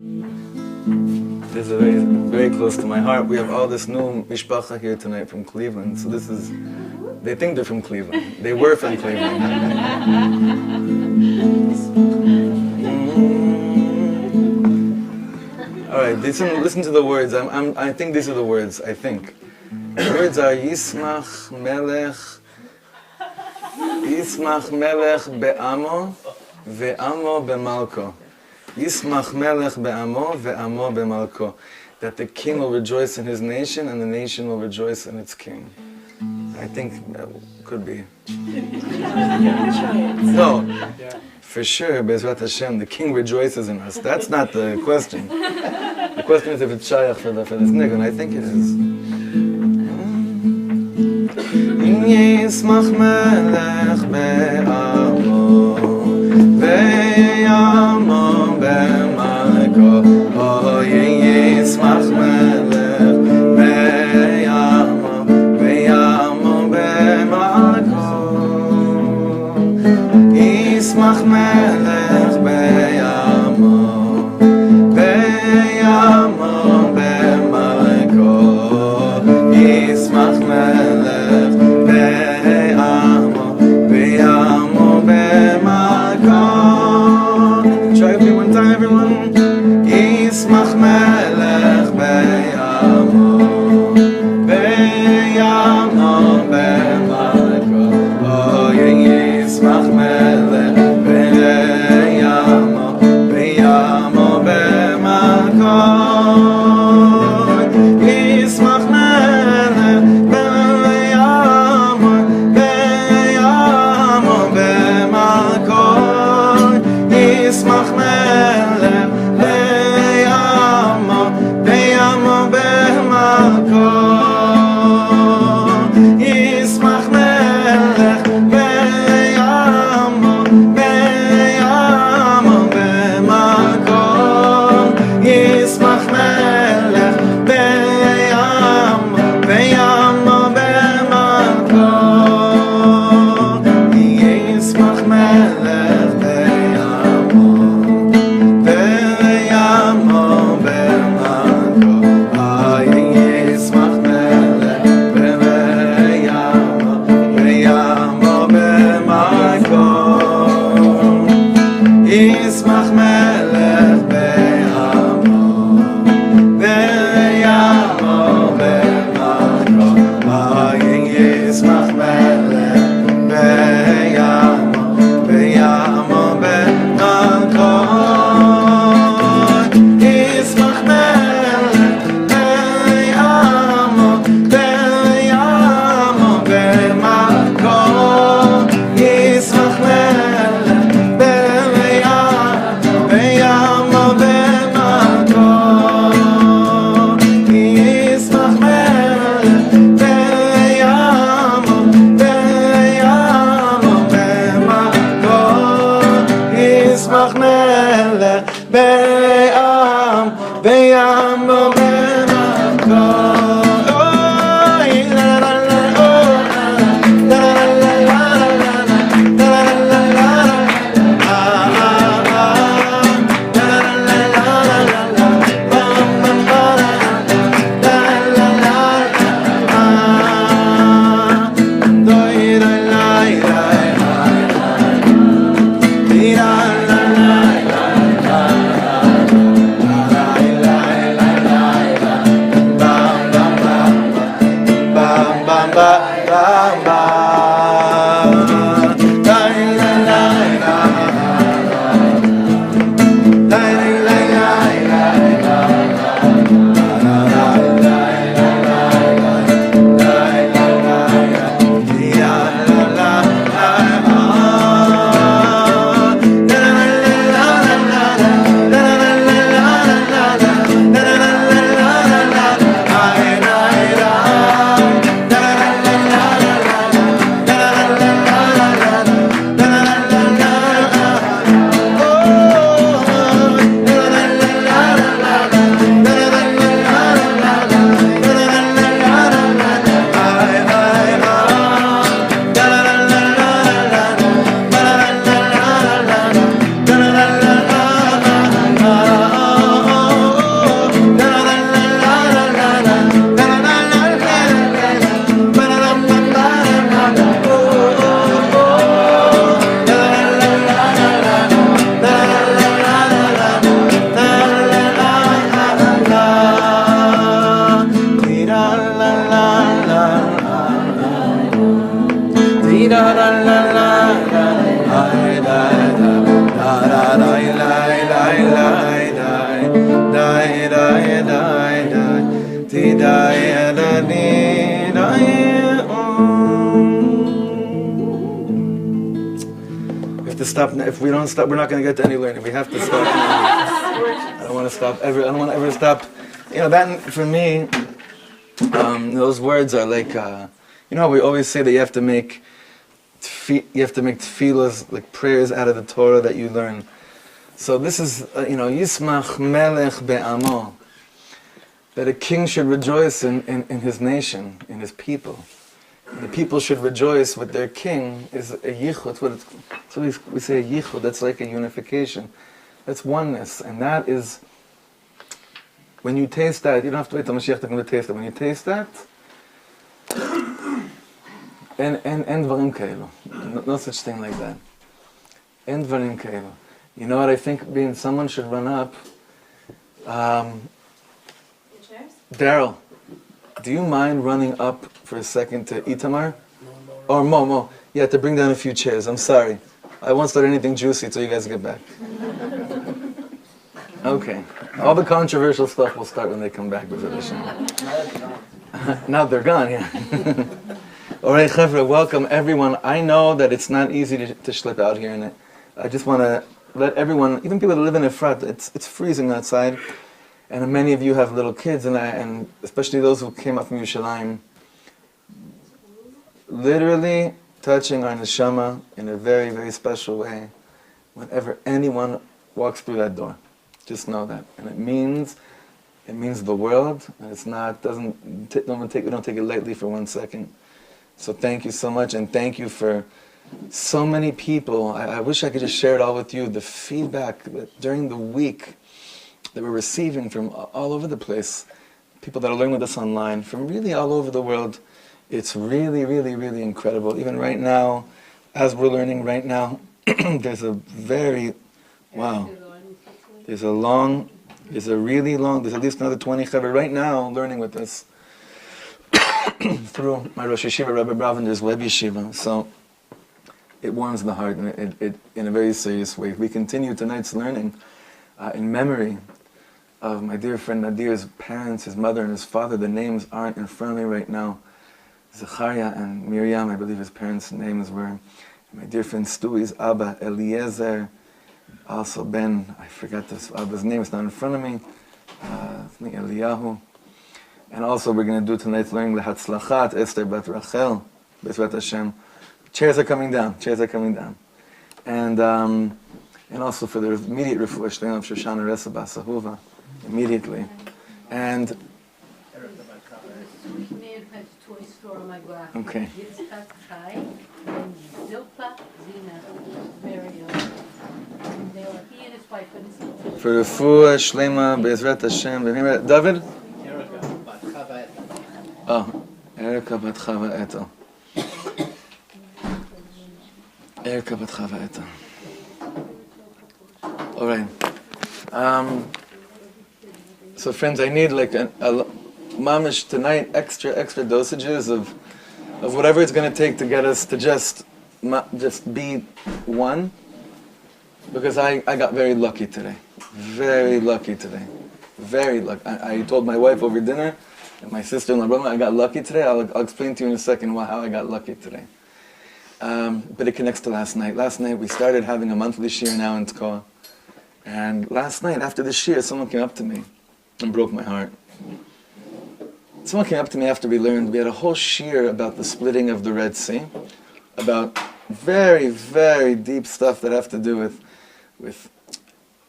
This is very, very close to my heart. We have all this new mishpacha here tonight from Cleveland. So this is, they think they're from Cleveland. They were from Cleveland. All right, listen to the words. I think these are the words. I think the words are Yismach Melech be'amo ve'amo be'malko. Yismach Melech be'amo ve'amo be'malko. That the king will rejoice in his nation and the nation will rejoice in its king. I think that could be. No, for sure, Bezrat Hashem, the king rejoices in us. That's not the question. The question is if it's shayach for this nigga, and I think it is. Yismach Melech be'amo ve'amo be'malko. Oh, Yismach Melech be'amo ve'amo be'malko. Yismach Melech be'amo ve'amo be'malko. Yismach Melech be'amo ve'amo be'malko. Try it one time, everyone. Yismach Melech be'amo ve'amo be'malko. Oh, Yismach Melech be'amo ve'amo be'malko. Yismach Melech be'amo ve'amo be'malko. Yismach Melech be'amo ve'amo be'malko. Yismach Melech be'amo ve'amo be'malko. Yismach Melech be'amo ve'amo be'malko. Yismach Melech be'amo ve'amo be'malko. Yismach Melech be'amo ve'amo be'malko. Yismach Melech be'amo ve'amo be'malko. Yismach Melech be'amo ve'amo be'malko. Yismach Melech be'amo ve'amo be'malko. Yismach Melech be'amo ve'amo be'malko. Yismach Melech be'amo ve'amo be'malko. Yismach Melech be'amo ve'amo be'malko. Oh, la la la, oh, la la la la la la la la la Bam We have to stop. If we don't stop, we're not going to get to any learning. We have to stop. I don't want to stop ever. I don't want to ever stop. You know, that for me, those words are like, you know how we always say that you have to make tefillas, like prayers out of the Torah that you learn. So this is, you know, Yismach Melech be'amo, that a king should rejoice in his nation, in his people. The people should rejoice with their king is a yichud. So we say a yichud, that's like a unification. That's oneness. And that is, when you taste that, you don't have to wait till Mashiach to come to taste it. When you taste that, en dvarim keilu. No such thing like that. En dvarim keilu. You know what I think being someone should run up? Daryl, do you mind running up for a second to Itamar? Or Mo. Yeah, to bring down a few chairs. I'm sorry. I won't start anything juicy until you guys get back. Okay. All the controversial stuff will start when they come back with tradition. Now they're gone, yeah. All right, Chevra, welcome everyone. I know that it's not easy to schlep out here, and I just want to let everyone, even people that live in Efrat, it's freezing outside, and many of you have little kids, and especially those who came up from Yerushalayim, literally touching our neshama in a very, very special way whenever anyone walks through that door. Just know that. And it means the world, and it's not, we don't take it lightly for 1 second. So thank you so much, and thank you for so many people. I wish I could just share it all with you, the feedback that during the week that we're receiving from all over the place, people that are learning with us online, from really all over the world. It's really, really, really incredible. Even right now, as we're learning right now, there's at least another 20 chaver right now learning with us through my Rosh Yeshiva, Rabbi Bravender's web yeshiva. So it warms the heart it in a very serious way. We continue tonight's learning in memory of my dear friend Nadir's parents, his mother and his father. The names aren't in front of me right now. Zechariah and Miriam, I believe his parents' names were. My dear friend Stewie's Abba, Eliezer, also Ben, I forgot this Abba's name, it's not in front of me, I think Eliyahu. And also we're going to do tonight's learning Lehatzlachat, Esther Bat Rachel, Bezrat Hashem. Chairs are coming down. And also for the immediate refuah shleima of Shoshana Resa Bas Ahuva, immediately. And okay. For refuah shleima Bezrat Hashem. David? Oh, Erika Bat Chava Eto. Erika Bat Chava Eto. All right. So friends, I need like a mamish tonight, extra dosages of whatever it's going to take to get us to just be one. Because I got very lucky today. Very lucky today. Very lucky. I told my wife over dinner, and my sister-in-law, I got lucky today. I'll explain to you in a second how I got lucky today. But it connects to last night. Last night we started having a monthly shiur now in Tkoa. And last night, after the shiur, someone came up to me and broke my heart. Someone came up to me after we had a whole shiur about the splitting of the Red Sea, about very, very deep stuff that have to do with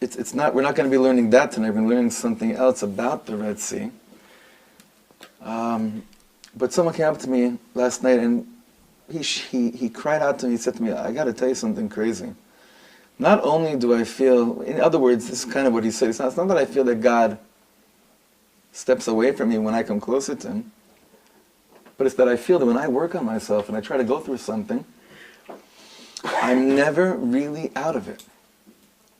it's not, we're not going to be learning that tonight, we're going to be learning something else about the Red Sea. But someone came up to me last night and he cried out to me, he said to me, I got to tell you something crazy. Not only do I feel, in other words, this is kind of what he said, it's not that I feel that God steps away from me when I come closer to Him, but it's that I feel that when I work on myself and I try to go through something, I'm never really out of it.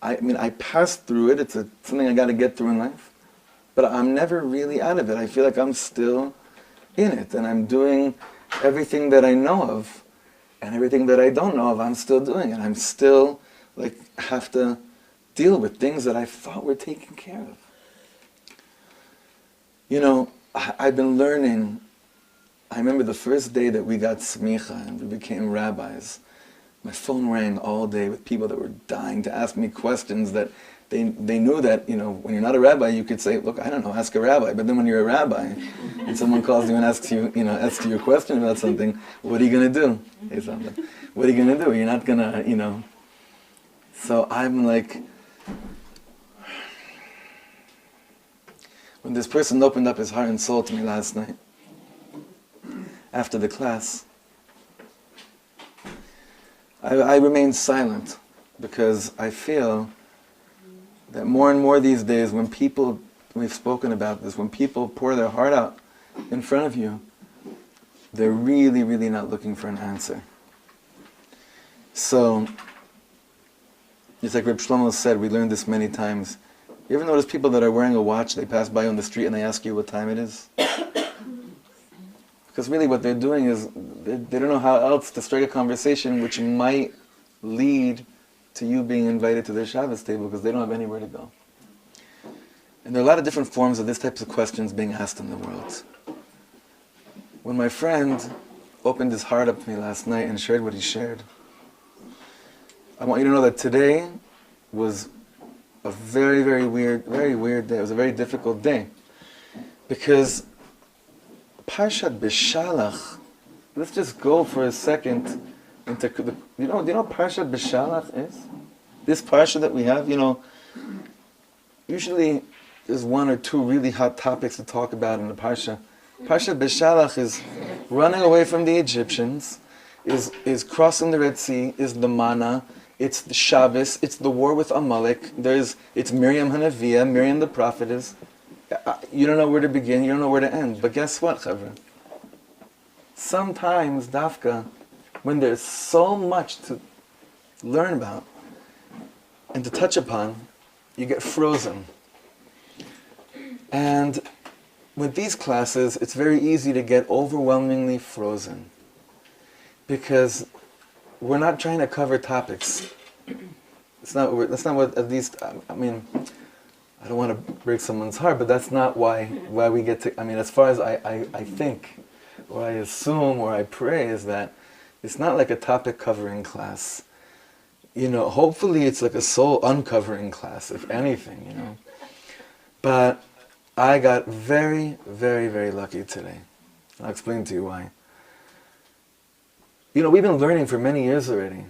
I mean, I pass through it, it's something I got to get through in life, but I'm never really out of it. I feel like I'm still in it, and I'm doing everything that I know of, and everything that I don't know of, I'm still doing, and I'm still have to deal with things that I thought were taken care of. You know, I've been learning. I remember the first day that we got smicha and we became rabbis. My phone rang all day with people that were dying to ask me questions that they knew that, when you're not a rabbi, you could say, look, I don't know, ask a rabbi. But then when you're a rabbi and someone calls you and asks you a question about something, what are you going to do? Hey, something. What are you going to do? You're not going to, So I'm like, when this person opened up his heart and soul to me last night, after the class, I remained silent because I feel that more and more these days when people, we've spoken about this, when people pour their heart out in front of you, they're really, really not looking for an answer. So, it's like Rabbi Shlomo said, we learned this many times. You ever notice people that are wearing a watch, they pass by on the street and they ask you what time it is? Because really what they're doing is, they don't know how else to strike a conversation which might lead to you being invited to their Shabbos table because they don't have anywhere to go. And there are a lot of different forms of these types of questions being asked in the world. When my friend opened his heart up to me last night and shared what he shared, I want you to know that today was a very, very weird day. It was a very difficult day. Because Parshat Beshalach, let's just go for a second into the, do you know what Parshat Beshalach is? This parsha that we have, usually there's one or two really hot topics to talk about in the parsha. Parshat Beshalach is running away from the Egyptians, is crossing the Red Sea, is the manna, it's the Shabbos, it's the war with Amalek, it's Miriam Hanaviah, Miriam the prophetess. You don't know where to begin, you don't know where to end. But guess what, Chavra? Sometimes, Dafka, when there's so much to learn about and to touch upon, you get frozen. And with these classes, it's very easy to get overwhelmingly frozen. Because we're not trying to cover topics. That's not what, at least, I don't want to break someone's heart, but that's not why we get to, as far as I think, or I assume, or I pray, is that it's not like a topic covering class. Hopefully it's like a soul uncovering class, if anything, But I got very, very, very lucky today. I'll explain to you why. We've been learning for many years already,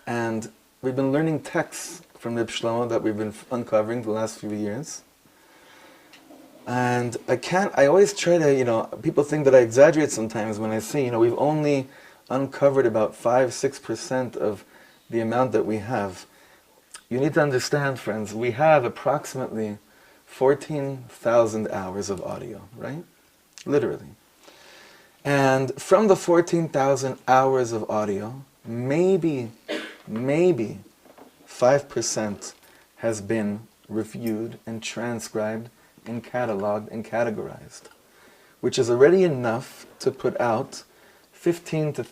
and we've been learning texts from Rabbi Shlomo that we've been uncovering the last few years. And I always try to, people think that I exaggerate sometimes when I say, we've only uncovered about 5-6% of the amount that we have. You need to understand, friends, we have approximately 14,000 hours of audio, right? Literally. And from the 14,000 hours of audio, maybe 5% has been reviewed and transcribed and cataloged and categorized, which is already enough to put out 15 to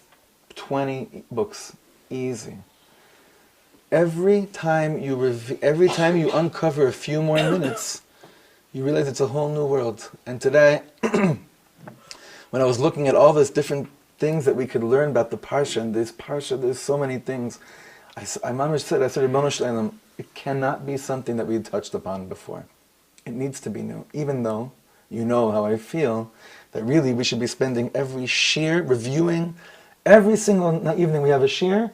20 books, easy. Every time you uncover a few more minutes, you realize it's a whole new world. And today, when I was looking at all these different things that we could learn about the parsha, and this parsha, there's so many things. I said, Ribono Shel Olam, it cannot be something that we touched upon before. It needs to be new, even though you know how I feel, that really we should be spending every shiur, reviewing, every single evening we have a shiur,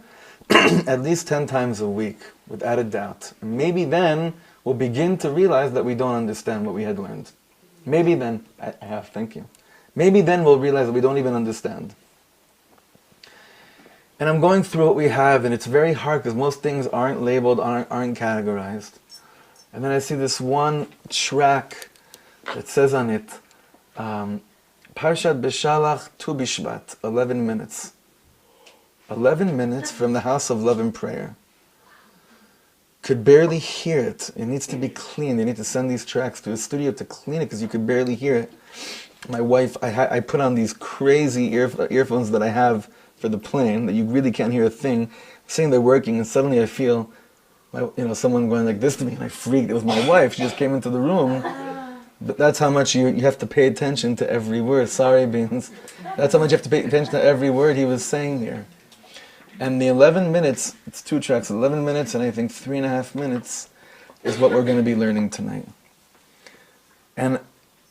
at least 10 times a week, without a doubt. And maybe then we'll begin to realize that we don't understand what we had learned. Maybe then, thank you. Maybe then we'll realize that we don't even understand. And I'm going through what we have, and it's very hard because most things aren't labeled, aren't categorized. And then I see this one track that says on it, Parshat Beshalach Tu Bishvat, 11 minutes. 11 minutes from the house of love and prayer. Could barely hear it. It needs to be cleaned. They need to send these tracks to a studio to clean it because you could barely hear it. My wife, I put on these crazy earphones that I have for the plane that you really can't hear a thing. Saying they're working, and suddenly I feel someone going like this to me, and I freaked. It was my wife. She just came into the room. But that's how much you have to pay attention to every word. Sorry, Beans. That's how much you have to pay attention to every word he was saying here. And the 11 minutes, it's 2 tracks, 11 minutes and I think 3.5 minutes is what we're going to be learning tonight. And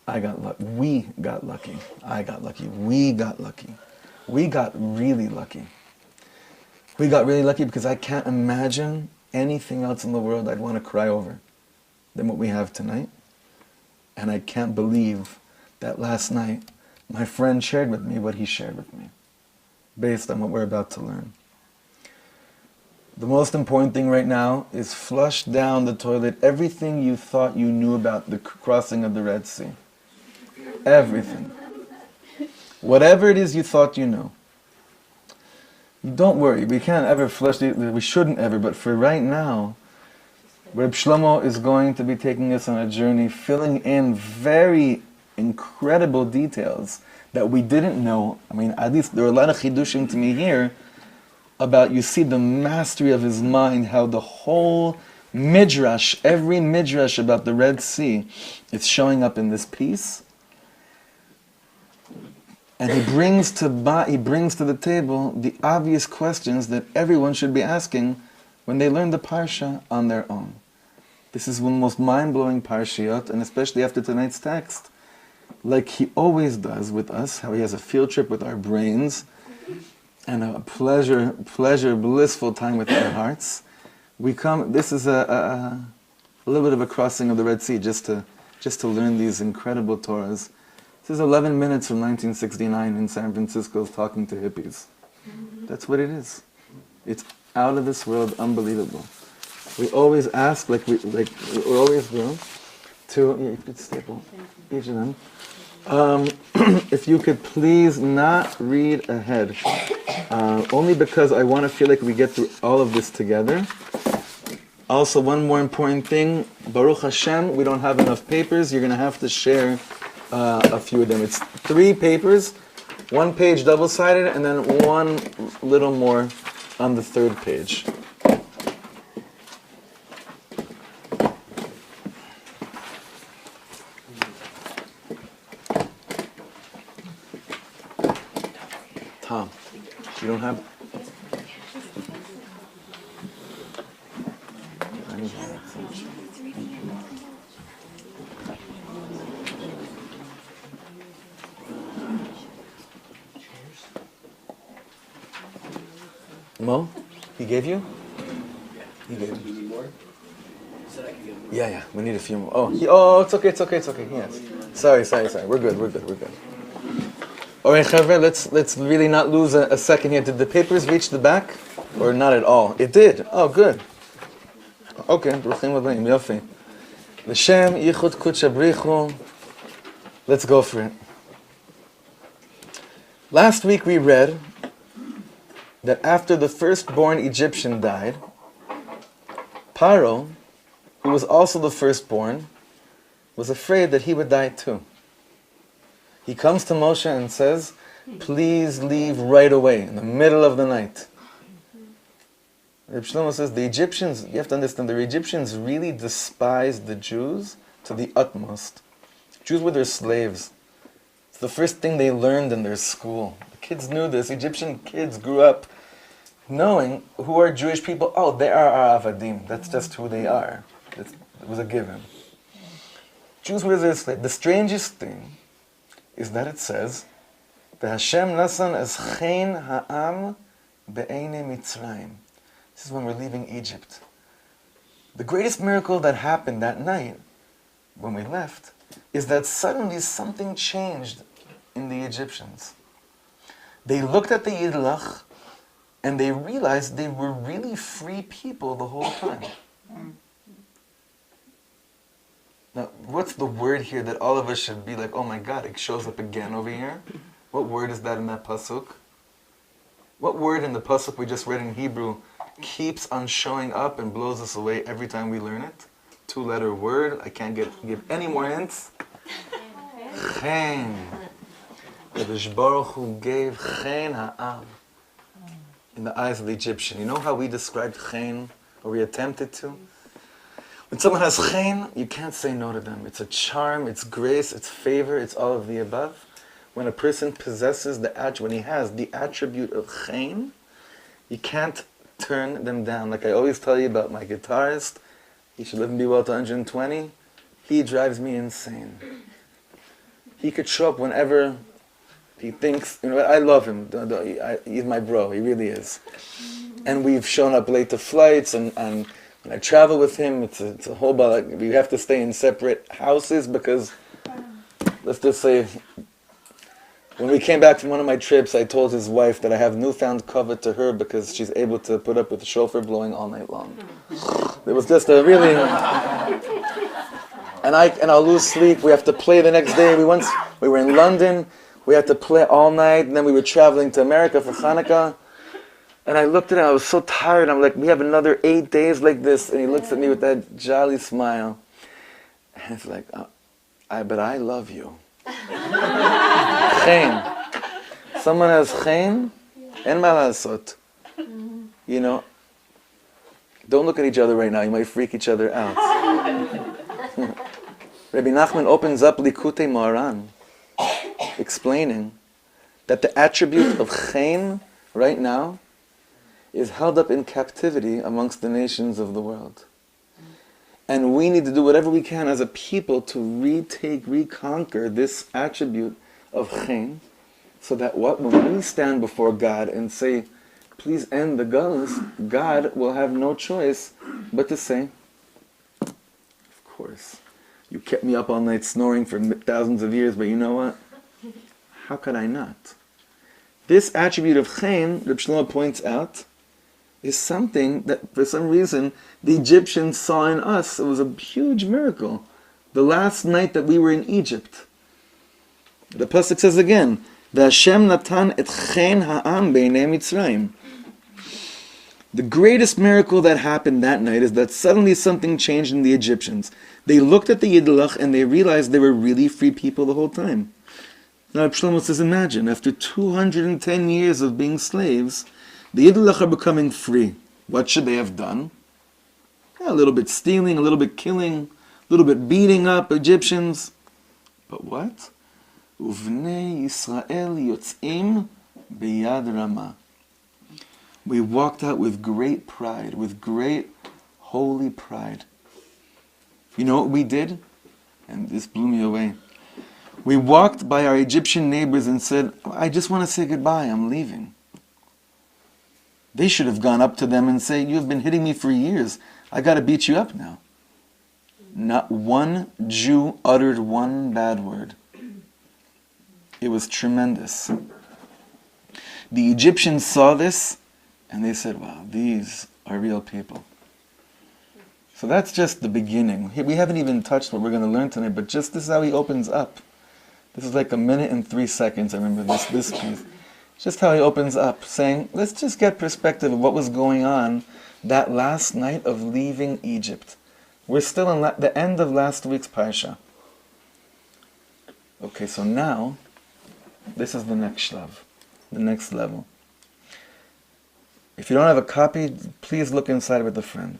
I got lucky. We got lucky. I got lucky. We got lucky. We got really lucky. We got really lucky because I can't imagine anything else in the world I'd want to cry over than what we have tonight. And I can't believe that last night my friend shared with me what he shared with me based on what we're about to learn. The most important thing right now is flush down the toilet everything you thought you knew about the crossing of the Red Sea. Everything. Whatever it is you thought you know. Don't worry, we can't ever flush it, we shouldn't ever, but for right now, Rabbi Shlomo is going to be taking us on a journey, filling in very incredible details that we didn't know. I mean, at least there are a lot of chidushim to me here about, you see the mastery of his mind, how the whole midrash, every midrash about the Red Sea, is showing up in this piece. And he brings to the table the obvious questions that everyone should be asking when they learn the parsha on their own. This is one of the most mind-blowing parshiyot, and especially after tonight's text, like he always does with us, how he has a field trip with our brains, and a blissful time with our hearts. This is a little bit of a crossing of the Red Sea, just to learn these incredible Torahs. This is 11 minutes from 1969 in San Francisco talking to hippies. That's what it is. It's out of this world, unbelievable. We always ask, like we always do, you could staple each of them. If you could please not read ahead, only because I want to feel like we get through all of this together. Also, one more important thing, Baruch Hashem, we don't have enough papers. You're going to have to share a few of them. It's 3 papers, 1 page double-sided, and then 1 little more on the 3rd page. Tom, you don't have... Mo? He gave you? He gave you. You need more? Yeah, we need a few more. It's okay. Yes. Sorry. We're good. All right, Chavre, let's really not lose a second here. Did the papers reach the back? Or not at all? It did. Oh, good. Okay. Bruchim Labbaim. Yofi. L'shem yichud kudsha brichu. Let's go for it. Last week we read that after the firstborn Egyptian died, Paro, who was also the firstborn, was afraid that he would die too. He comes to Moshe and says, please leave right away, in the middle of the night. Rabbi Shlomo says, the Egyptians, you have to understand, the Egyptians really despised the Jews to the utmost. Jews were their slaves. It's the first thing they learned in their school. Kids knew this. Egyptian kids grew up knowing who are Jewish people. Oh, they are our avadim. That's just who they are. It was a given. Jews were their slaves. The strangest thing is that it says, "V'Hashem nasan es chen ha'am be'einei Mitzrayim." This is when we're leaving Egypt. The greatest miracle that happened that night, when we left, is that suddenly something changed in the Egyptians. They looked at the Yidlach and they realized they were really free people the whole time. Now, what's the word here that all of us should be like, oh my God, it shows up again over here? What word is that in that pasuk? What word in the pasuk we just read in Hebrew keeps on showing up and blows us away every time we learn it? 2-letter word. I can't give any more hints. Chen. The Baruch Hu gave chen ha'am in the eyes of the Egyptian. You know how we described chen, or we attempted to? When someone has chen, you can't say no to them. It's a charm, it's grace, it's favor, it's all of the above. When a person possesses when he has the attribute of chen, you can't turn them down. Like I always tell you about my guitarist, he should live and be well to 120. He drives me insane. He could show up whenever he thinks, I love him. He's my bro, he really is. And we've shown up late to flights, and when I travel with him, it's a whole we have to stay in separate houses because, let's just say, when we came back from one of my trips, I told his wife that I have newfound covet to her because she's able to put up with the chauffeur blowing all night long. It was just a really... And I'll lose sleep. We have to play the next day. We were in London. We had to play all night, and then we were traveling to America for Hanukkah. And I looked at him. I was so tired. I'm like, we have another 8 days like this. And he looks at me with that jolly smile. And it's like, but I love you. Chen. Someone has chen, en ma lasot. Don't look at each other right now. You might freak each other out. Rabbi Nachman opens up Likutei Moharan, explaining that the attribute of chen right now is held up in captivity amongst the nations of the world. And we need to do whatever we can as a people to reconquer this attribute of chen, so that when we stand before God and say, please end the gullus, God will have no choice but to say, of course, you kept me up all night snoring for thousands of years, but you know what? How could I not? This attribute of chen, Rabbi Shlomo points out, is something that, for some reason, the Egyptians saw in us. It was a huge miracle. The last night that we were in Egypt. The pasuk says again, "V'Hashem natan et chen ha'am beinei Mitzrayim." The greatest miracle that happened that night is that suddenly something changed in the Egyptians. They looked at the Yidlach and they realized they were really free people the whole time. Now Shlomo says, imagine, after 210 years of being slaves, the Yidlach are becoming free. What should they have done? A little bit stealing, a little bit killing, a little bit beating up Egyptians. But what? Uvnei Yisrael yotzim biyad rama. We walked out with great pride, with great holy pride. You know what we did? And this blew me away. We walked by our Egyptian neighbors and said, I just want to say goodbye, I'm leaving. They should have gone up to them and said, you have been hitting me for years. I got to beat you up now. Not one Jew uttered one bad word. It was tremendous. The Egyptians saw this and they said, wow, these are real people. So that's just the beginning. We haven't even touched what we're going to learn tonight, but just this is how he opens up. This is like 1 minute and 3 seconds, I remember this piece. Just how he opens up, saying, let's just get perspective of what was going on that last night of leaving Egypt. We're still in the end of last week's parsha. Okay, so now, this is the next shlav, the next level. If you don't have a copy, please look inside with a friend.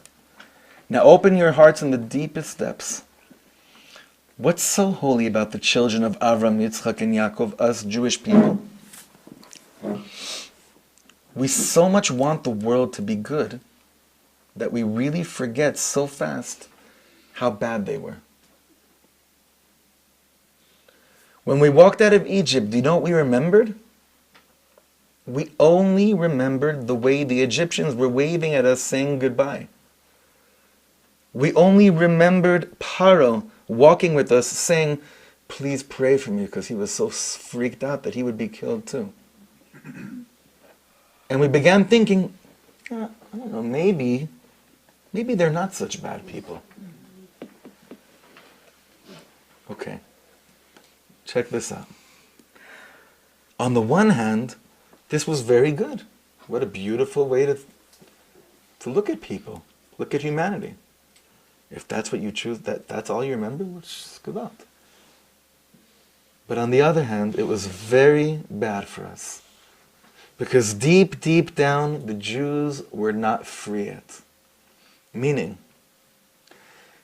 Now open your hearts in the deepest depths. What's so holy about the children of Avram, Yitzchak, and Yaakov, us Jewish people? We so much want the world to be good that we really forget so fast how bad they were. When we walked out of Egypt, do you know what we remembered? We only remembered the way the Egyptians were waving at us saying goodbye. We only remembered Paro walking with us saying, please pray for me, because he was so freaked out that he would be killed too. And we began thinking, I don't know, maybe they're not such bad people. Okay, check this out. On the one hand, this was very good. What a beautiful way to look at people, look at humanity. If that's what you choose, that's all you remember, it's good luck. But on the other hand, it was very bad for us. Because deep, deep down, the Jews were not free yet. Meaning,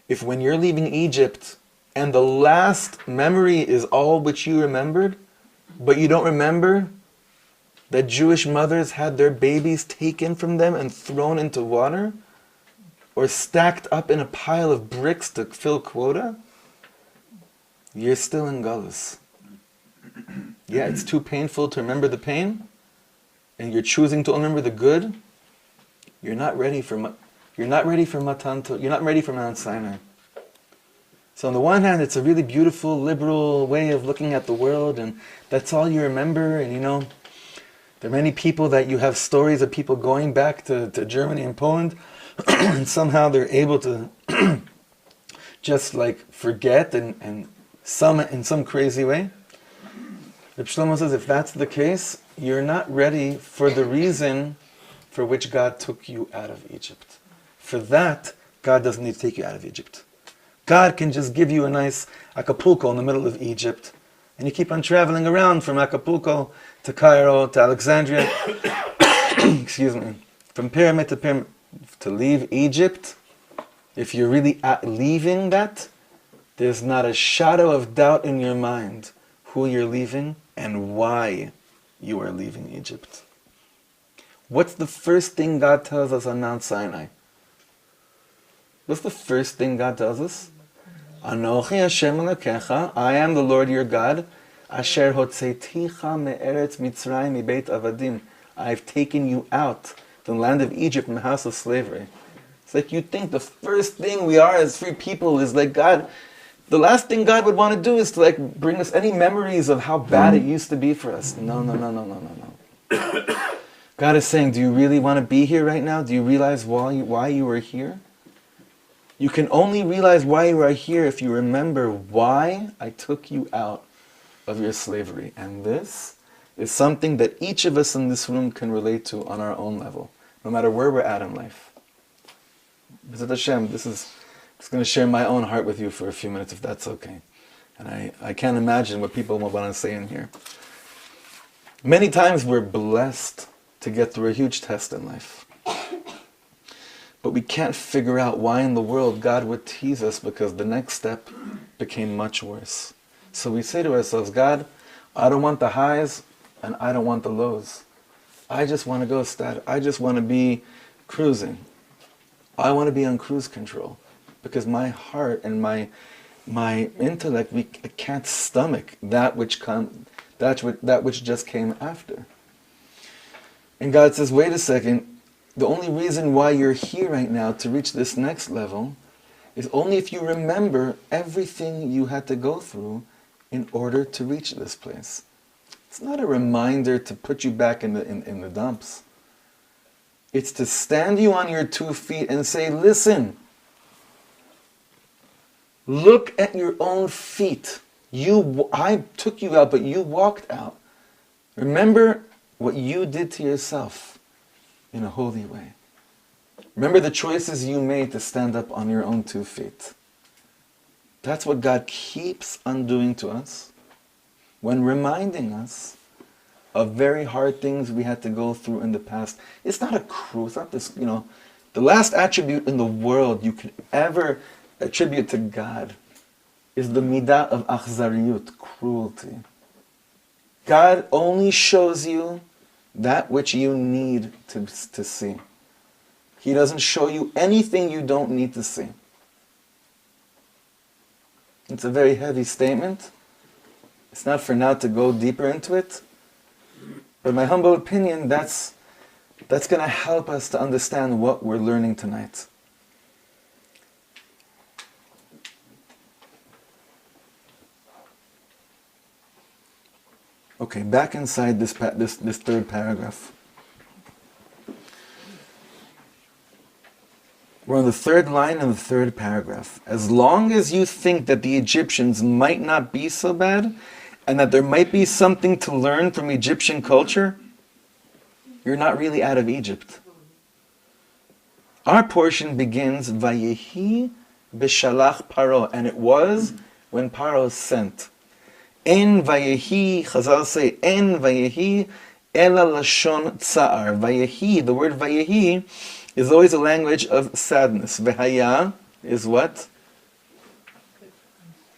if when you're leaving Egypt and the last memory is all which you remembered, but you don't remember that Jewish mothers had their babies taken from them and thrown into water, or stacked up in a pile of bricks to fill quota, you're still in Galus. Yeah, it's too painful to remember the pain, and you're choosing to remember the good. You're not ready for Matan Torah. You're not ready for Mount Sinai. So on the one hand, it's a really beautiful, liberal way of looking at the world, and that's all you remember. And there are many people that you have stories of people going back to Germany and Poland, and somehow they're able to just like forget and in some crazy way. Rabbi Shlomo says, if that's the case, you're not ready for the reason for which God took you out of Egypt. For that, God doesn't need to take you out of Egypt. God can just give you a nice Acapulco in the middle of Egypt, and you keep on traveling around from Acapulco to Cairo to Alexandria, excuse me, from pyramid to pyramid, to leave Egypt. If you're really leaving that, there's not a shadow of doubt in your mind who you're leaving and why you are leaving Egypt. What's the first thing God tells us on Mount Sinai? What's the first thing God tells us? Anochi Hashem Elokecha, I am the Lord your God, Asher hotzeiticha me'eretz Mitzrayim mibeit avadim. I've taken you out from the land of Egypt, from the house of slavery. It's like you think the first thing we are as free people is like God. The last thing God would want to do is to like bring us any memories of how bad it used to be for us. No. God is saying, do you really want to be here right now? Do you realize why you are here? You can only realize why you are here if you remember why I took you out of your slavery. And this is something that each of us in this room can relate to on our own level, no matter where we're at in life. B'ezrat Hashem, I'm just going to share my own heart with you for a few minutes, if that's okay. And I can't imagine what people will want to say in here. Many times we're blessed to get through a huge test in life. But we can't figure out why in the world God would tease us, because the next step became much worse. So we say to ourselves, God, I don't want the highs and I don't want the lows. I just want to go static. I just want to be cruising. I want to be on cruise control, because my heart and my intellect, I can't stomach that which just came after. And God says, wait a second, the only reason why you're here right now to reach this next level is only if you remember everything you had to go through in order to reach this place. It's not a reminder to put you back in the dumps. It's to stand you on your 2 feet and say, listen, look at your own feet. I took you out, but you walked out. Remember what you did to yourself in a holy way. Remember the choices you made to stand up on your own 2 feet. That's what God keeps on doing to us when reminding us of very hard things we had to go through in the past. It's not a cruel, it's not this, the last attribute in the world you could ever attribute to God is the midah of achzariyut, cruelty. God only shows you that which you need to see. He doesn't show you anything you don't need to see. It's a very heavy statement. It's not for now to go deeper into it. But in my humble opinion, that's going to help us to understand what we're learning tonight. Okay, back inside this third paragraph. We're on the third line in the third paragraph. As long as you think that the Egyptians might not be so bad, and that there might be something to learn from Egyptian culture, you're not really out of Egypt. Our portion begins, Vayehi Beshalach Paro, and it was when Paro sent. En Vayehi, Chazal say, En Vayehi Ela Lashon Tsa'ar. Vayehi, the word Vayehi, is always a language of sadness. Vehaya is what?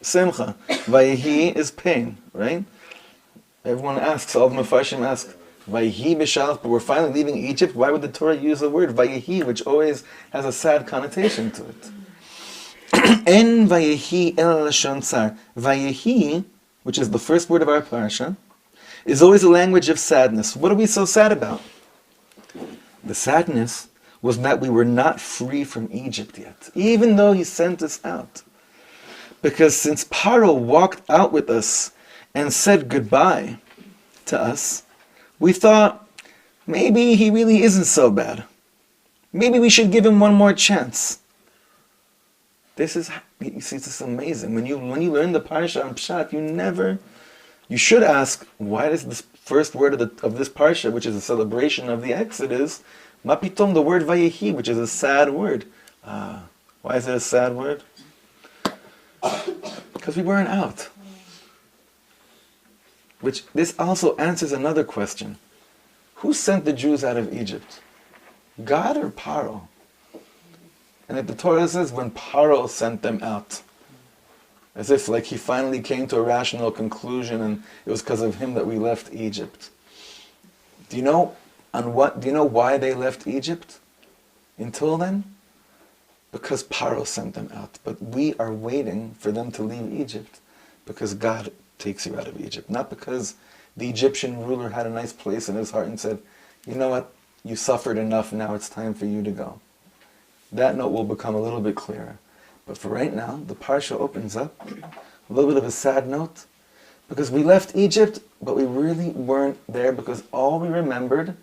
simcha. Vayehi is pain, right? Everyone asks, all the Mefarshim ask, Vayehi Beshalach, but we're finally leaving Egypt. Why would the Torah use the word Vayehi, which always has a sad connotation to it? En Vayehi el lashon tsar. Vayehi, which is the first word of our parsha, is always a language of sadness. What are we so sad about? The sadness was that we were not free from Egypt yet, even though he sent us out. Because since Paro walked out with us and said goodbye to us, we thought, maybe he really isn't so bad. Maybe we should give him one more chance. This is amazing. When you learn the parsha on Pshat, you should ask, why does this first word of this parsha, which is a celebration of the Exodus, mapitom, the word vayehi, which is a sad word. Why is it a sad word? Because we weren't out. Which, this also answers another question. Who sent the Jews out of Egypt? God or Paro? And the Torah says when Paro sent them out. As if like he finally came to a rational conclusion and it was because of him that we left Egypt. Do you know why they left Egypt until then? Because Paro sent them out. But we are waiting for them to leave Egypt because God takes you out of Egypt. Not because the Egyptian ruler had a nice place in his heart and said, you know what, you suffered enough, now it's time for you to go. That note will become a little bit clearer. But for right now, the parsha opens up a little bit of a sad note because we left Egypt, but we really weren't there because all we remembered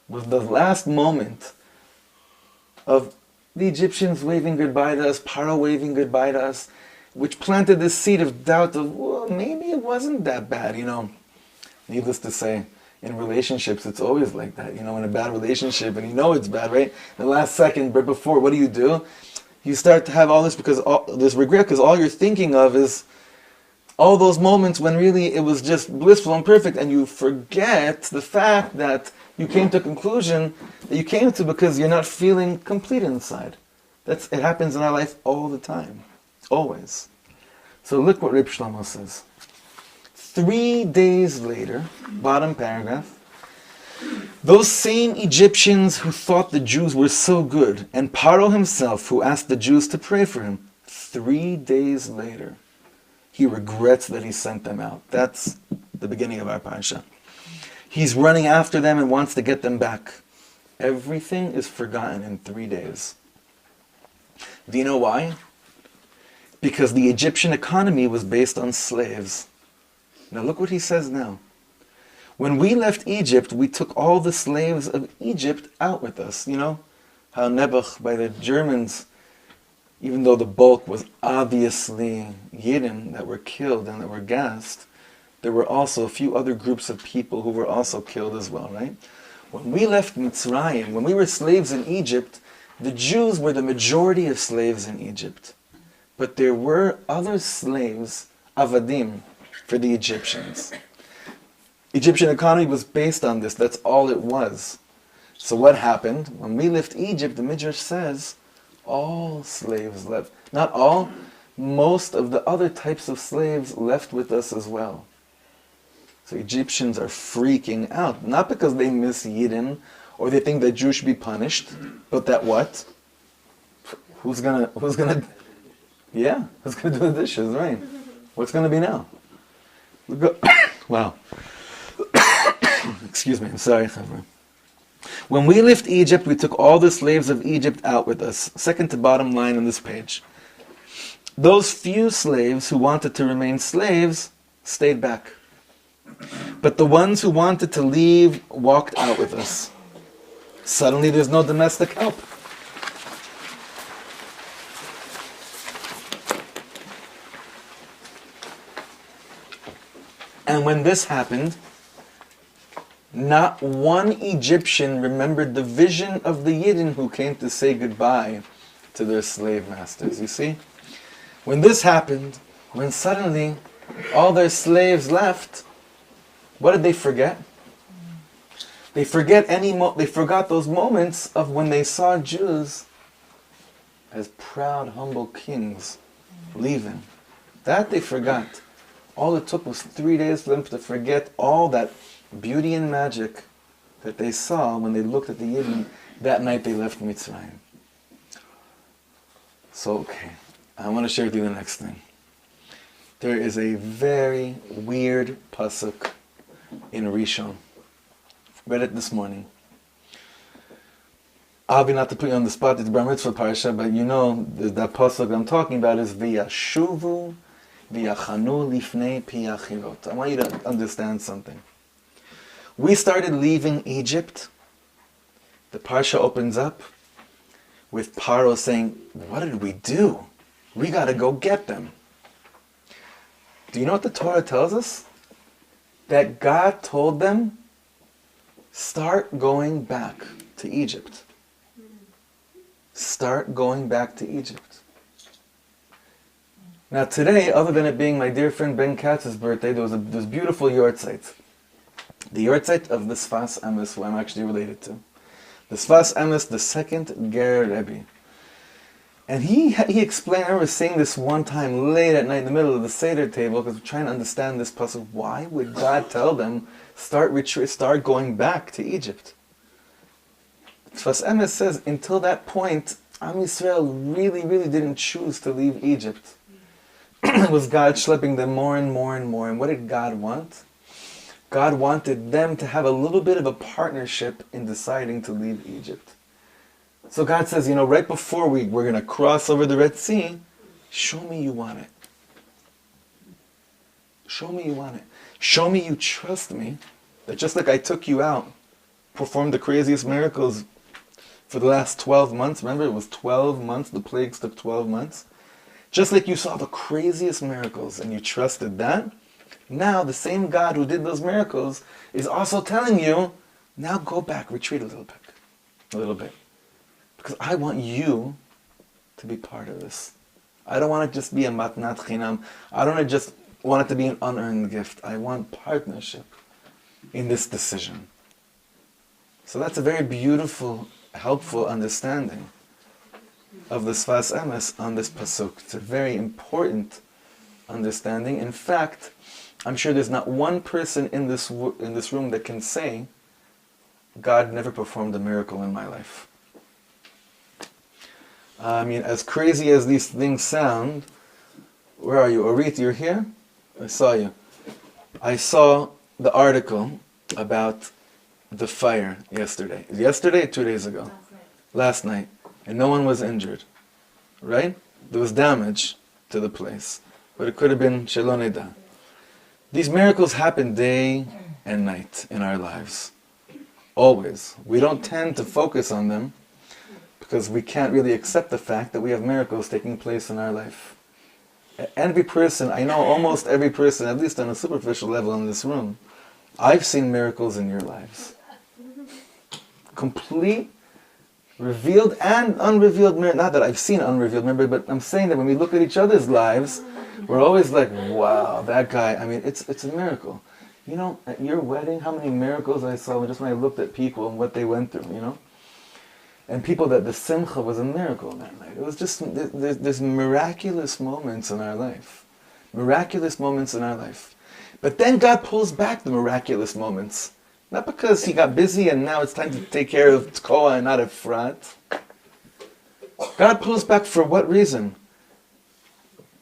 was the last moment of the Egyptians waving goodbye to us, Paro waving goodbye to us, which planted this seed of doubt of, well, maybe it wasn't that bad, Needless to say, in relationships, it's always like that. In a bad relationship, and it's bad, right? The last second, but before, what do? You start to have all this this regret, because all you're thinking of is all those moments when really it was just blissful and perfect, and you forget the fact that you came to a conclusion that you came to because you're not feeling complete inside. It happens in our life all the time. Always. So look what Rabbi Shlomo says. 3 days later, bottom paragraph, those same Egyptians who thought the Jews were so good, and Paro himself who asked the Jews to pray for him, 3 days later, he regrets that he sent them out. That's the beginning of our parsha. He's running after them and wants to get them back. Everything is forgotten in 3 days. Do you know why? Because the Egyptian economy was based on slaves. Now look what he says now. When we left Egypt, we took all the slaves of Egypt out with us. How Nebuch by the Germans, even though the bulk was obviously Yidden that were killed and that were gassed, there were also a few other groups of people who were also killed as well, right? When we left Mitzrayim, when we were slaves in Egypt, the Jews were the majority of slaves in Egypt. But there were other slaves, avadim, for the Egyptians. Egyptian economy was based on this. That's all it was. So what happened? When we left Egypt, the Midrash says, all slaves left. Not all, most of the other types of slaves left with us as well. So Egyptians are freaking out. Not because they miss Yidden, or they think that Jews should be punished, but that what? Who's gonna do the dishes, right? What's gonna be now? Wow. Excuse me, I'm sorry, Chavra. When we left Egypt, we took all the slaves of Egypt out with us. Second to bottom line on this page. Those few slaves who wanted to remain slaves stayed back. But the ones who wanted to leave walked out with us. Suddenly there's no domestic help. And when this happened, not one Egyptian remembered the vision of the Yidden who came to say goodbye to their slave masters. You see? When this happened, when suddenly all their slaves left, what did they forget? They forgot those moments of when they saw Jews as proud, humble kings leaving. That they forgot. All it took was 3 days for them to forget all that beauty and magic that they saw when they looked at the Yidden that night they left Mitzrayim. So, okay, I want to share with you the next thing. There is a very weird pasuk in Rishon. Read it this morning. I'll be not to put you on the spot, it's Bar Mitzvah parsha, but you know that pasuk I'm talking about is V'yashuvu v'yachanu lifnei pi achirot. I want you to understand something. We started leaving Egypt. The parsha opens up with Paro saying, what did we do? We got to go get them. Do you know what the Torah tells us? That God told them, start going back to Egypt. Start going back to Egypt. Now today, other than it being my dear friend Ben Katz's birthday, there was beautiful yortzeit. The yortzeit of the Sfas Emes, who I'm actually related to. The Sfas Emes, the second Ger Rebbe. And he explained, I remember saying this one time late at night in the middle of the Seder table, because we're trying to understand this puzzle. Why would God tell them, start going back to Egypt? Sfas Emes says, until that point, Am Yisrael really, really didn't choose to leave Egypt. It was God schlepping them more and more and more. And what did God want? God wanted them to have a little bit of a partnership in deciding to leave Egypt. So God says, right before we're going to cross over the Red Sea, show me you want it. Show me you want it. Show me you trust me, that just like I took you out, performed the craziest miracles for the last 12 months. Remember, it was 12 months. The plagues took 12 months. Just like you saw the craziest miracles and you trusted that, now the same God who did those miracles is also telling you, now go back, retreat a little bit. Because I want you to be part of this. I don't want it to just be a matnat chinam. I don't just want it to be an unearned gift. I want partnership in this decision. So that's a very beautiful, helpful understanding of the Sfas Emes on this pasuk. It's a very important understanding. In fact, I'm sure there's not one person in this room that can say, God never performed a miracle in my life. I mean, as crazy as these things sound, where are you? Orit, you're here? I saw you. I saw the article about the fire yesterday. Yesterday or 2 days ago? Last night. And no one was injured. Right? There was damage to the place. But it could have been Shelo Neda. These miracles happen day and night in our lives. Always. We don't tend to focus on them because we can't really accept the fact that we have miracles taking place in our life. Every person, I know almost every person, at least on a superficial level in this room, I've seen miracles in your lives. Complete, revealed and unrevealed miracles. Not that I've seen unrevealed miracles, but I'm saying that when we look at each other's lives, we're always like, wow, that guy, I mean, it's a miracle. At your wedding, how many miracles I saw just when I looked at people and what they went through, And people that the simcha was a miracle that night. It was just, there's miraculous moments in our life. Miraculous moments in our life. But then God pulls back the miraculous moments. Not because he got busy and now it's time to take care of Tkoa and not Efrat. God pulls back for what reason?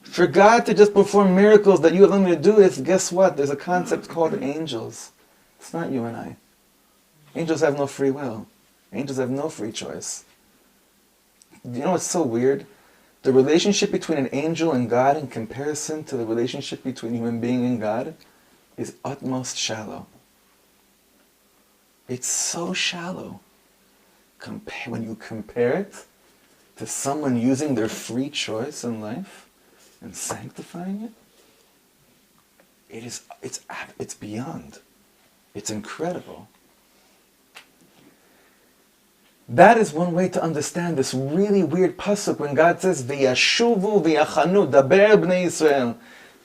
For God to just perform miracles that you have nothing to do with, guess what? There's a concept called angels. It's not you and I. Angels have no free will. Angels have no free choice. You know what's so weird? The relationship between an angel and God in comparison to the relationship between a human being and God is utmost shallow. It's so shallow. When you compare it to someone using their free choice in life and sanctifying it, it's beyond. It's incredible. That is one way to understand this really weird pasuk when God says, "V'yashuvu v'yachanu daber bnei Yisrael."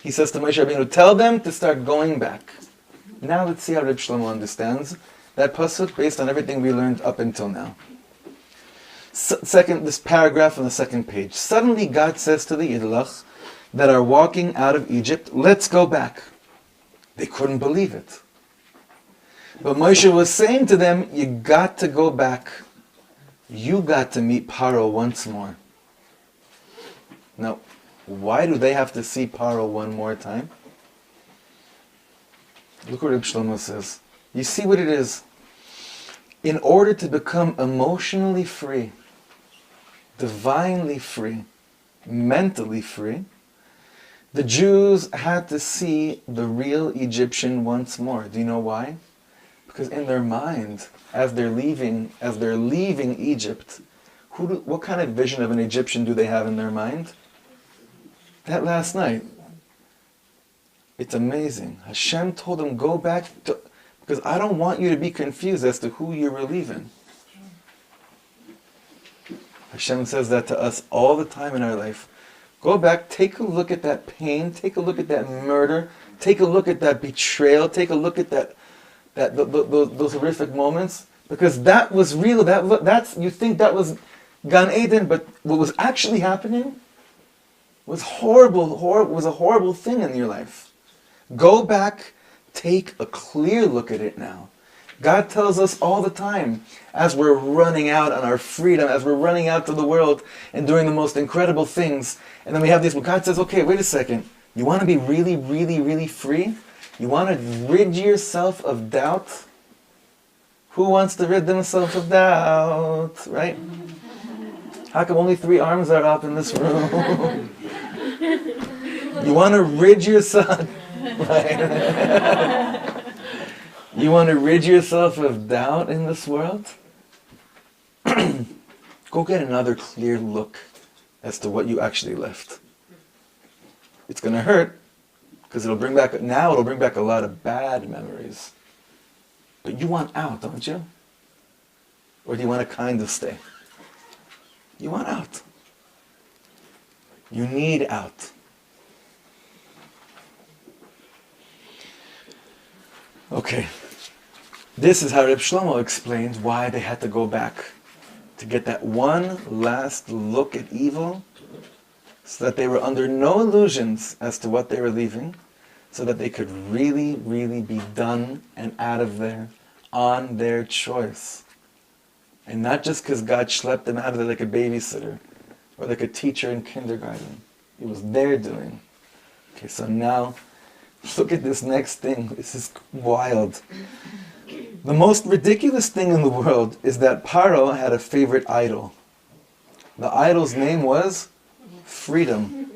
He says to Moshe Rabbeinu, tell them to start going back. Now let's see how Rabbi Shlomo understands that pasuk based on everything we learned up until now. Second, this paragraph on the second page. Suddenly God says to the Yidlach, that are walking out of Egypt, let's go back. They couldn't believe it. But Moshe was saying to them, you got to go back. You got to meet Paro once more. Now, why do they have to see Paro one more time? Look what Rabbi Shlomo says. You see what it is? In order to become emotionally free, divinely free, mentally free, the Jews had to see the real Egyptian once more. Do you know why? Because in their mind, as they're leaving Egypt, what kind of vision of an Egyptian do they have in their mind? That last night. It's amazing. Hashem told them, go back, because I don't want you to be confused as to who you're relieving. Hashem says that to us all the time in our life. Go back, take a look at that pain, take a look at that murder, take a look at that betrayal, take a look at those horrific moments, because that was real. That's you think that was Gan Eden, but what was actually happening was horrible. Was a horrible thing in your life. Go back, take a clear look at it now. God tells us all the time, as we're running out on our freedom, as we're running out to the world and doing the most incredible things, and then we have this, well, God says, okay, wait a second, you want to be really, really, really free? You want to rid yourself of doubt? Who wants to rid themselves of doubt, right? How come only 3 arms are up in this room? You want to rid yourself, right? You want to rid yourself of doubt in this world? Go get another clear look as to what you actually left. It's going to hurt, because it'll bring back a lot of bad memories. But you want out, don't you? Or do you want to kind of stay? You want out. You need out. Okay. This is how Rabbi Shlomo explains why they had to go back. To get that one last look at evil, so that they were under no illusions as to what they were leaving, so that they could really, really be done and out of there on their choice. And not just because God schlepped them out of there like a babysitter, or like a teacher in kindergarten. It was their doing. Okay, so now, look at this next thing. This is wild. The most ridiculous thing in the world is that Paro had a favorite idol. The idol's name was freedom.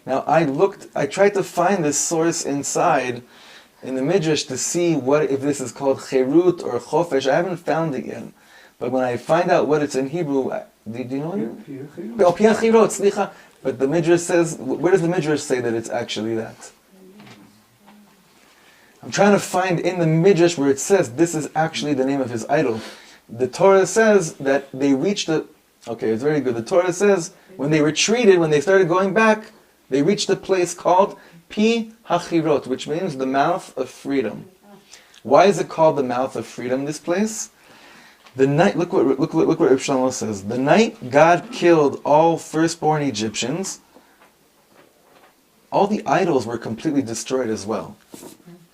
Now I tried to find this source inside in the Midrash to see if this is called Cherut or Chofesh. I haven't found it yet. But when I find out what it's in Hebrew, do you know it? Oh, Piachirot, slicha. But the Midrash says, where does the Midrash say that it's actually that? I'm trying to find in the Midrash where it says this is actually the name of his idol. The Torah says that they reached okay, it's very good. The Torah says when they retreated, when they started going back, they reached a place called Pi Hachirot, which means the mouth of freedom. Why is it called the mouth of freedom, this place? The night, look what Rabbi Shlomo says. The night God killed all firstborn Egyptians, all the idols were completely destroyed as well.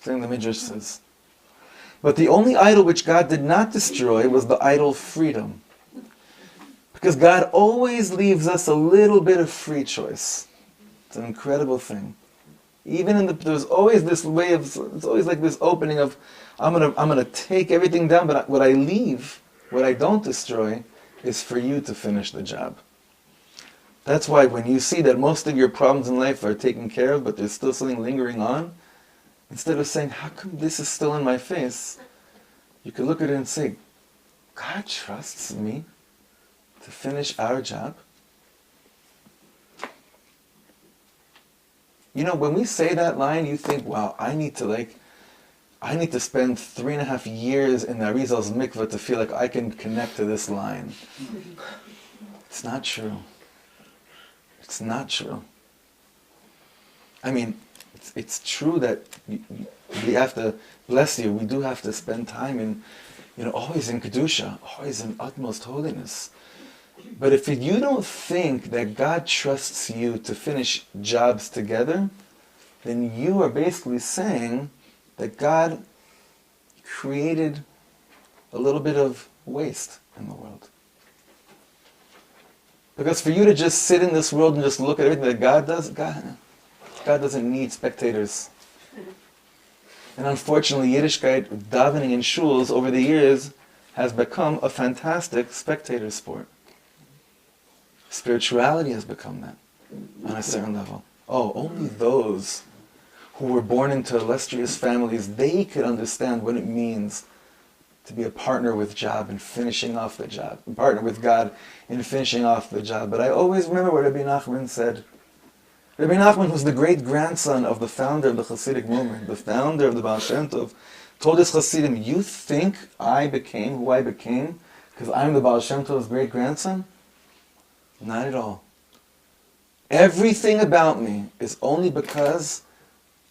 Thing the Midrash says. But the only idol which God did not destroy was the idol freedom. Because God always leaves us a little bit of free choice. It's an incredible thing. Even there's always this way of, it's always like this opening of, I'm gonna take everything down, but what I leave, what I don't destroy, is for you to finish the job. That's why when you see that most of your problems in life are taken care of, but there's still something lingering on, instead of saying, how come this is still in my face? You could look at it and say, God trusts me to finish our job. You know, when we say that line, you think, wow, I need to spend 3.5 years in the Arizal's mikveh to feel like I can connect to this line. It's not true. It's not true. I mean, it's true that we have to, bless you, we do have to spend time in, always in Kedusha, always in utmost holiness. But if you don't think that God trusts you to finish jobs together, then you are basically saying that God created a little bit of waste in the world. Because for you to just sit in this world and just look at everything that God does, God doesn't need spectators. And unfortunately, Yiddishkeit, davening in shuls over the years, has become a fantastic spectator sport. Spirituality has become that on a certain level. Oh, only those who were born into illustrious families, they could understand what it means to be a partner with job and finishing off the job, a partner with God in finishing off the job. But I always remember what Rabbi Nachman said. Rabbi Nachman was the great-grandson of the founder of the Hasidic movement, the founder of the Baal Shem Tov, told his Hasidim, you think I became who I became because I'm the Baal Shem Tov's great-grandson? Not at all. Everything about me is only because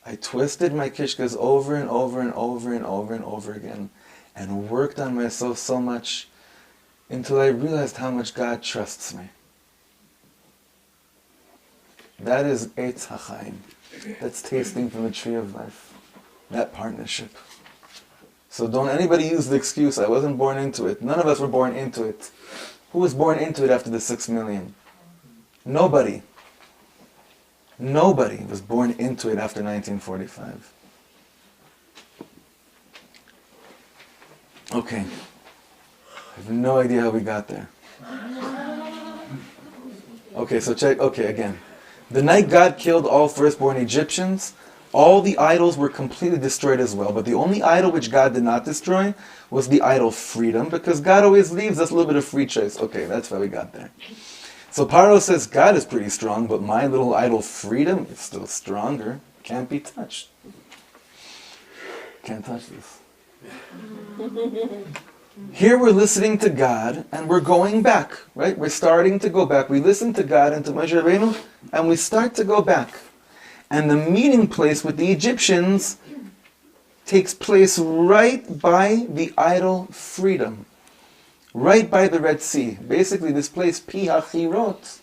I twisted my kishkas over and over and over and over and over again and worked on myself so much until I realized how much God trusts me. That is Eitz HaChaim. That's tasting from the tree of life. That partnership. So don't anybody use the excuse, I wasn't born into it. None of us were born into it. Who was born into it after the 6 million? Nobody. Nobody was born into it after 1945. Okay. I have no idea how we got there. Okay, so check, okay, again. The night God killed all firstborn Egyptians, all the idols were completely destroyed as well. But the only idol which God did not destroy was the idol freedom, because God always leaves us a little bit of free choice. Okay, that's how we got there. So Paro says, God is pretty strong, but my little idol freedom is still stronger. Can't be touched. Can't touch this. Here we're listening to God, and we're going back, right? We're starting to go back. We listen to God and to Moshe Rabbeinu, and we start to go back. And the meeting place with the Egyptians takes place right by the idol freedom. Right by the Red Sea. Basically, this place, Pi HaChirot,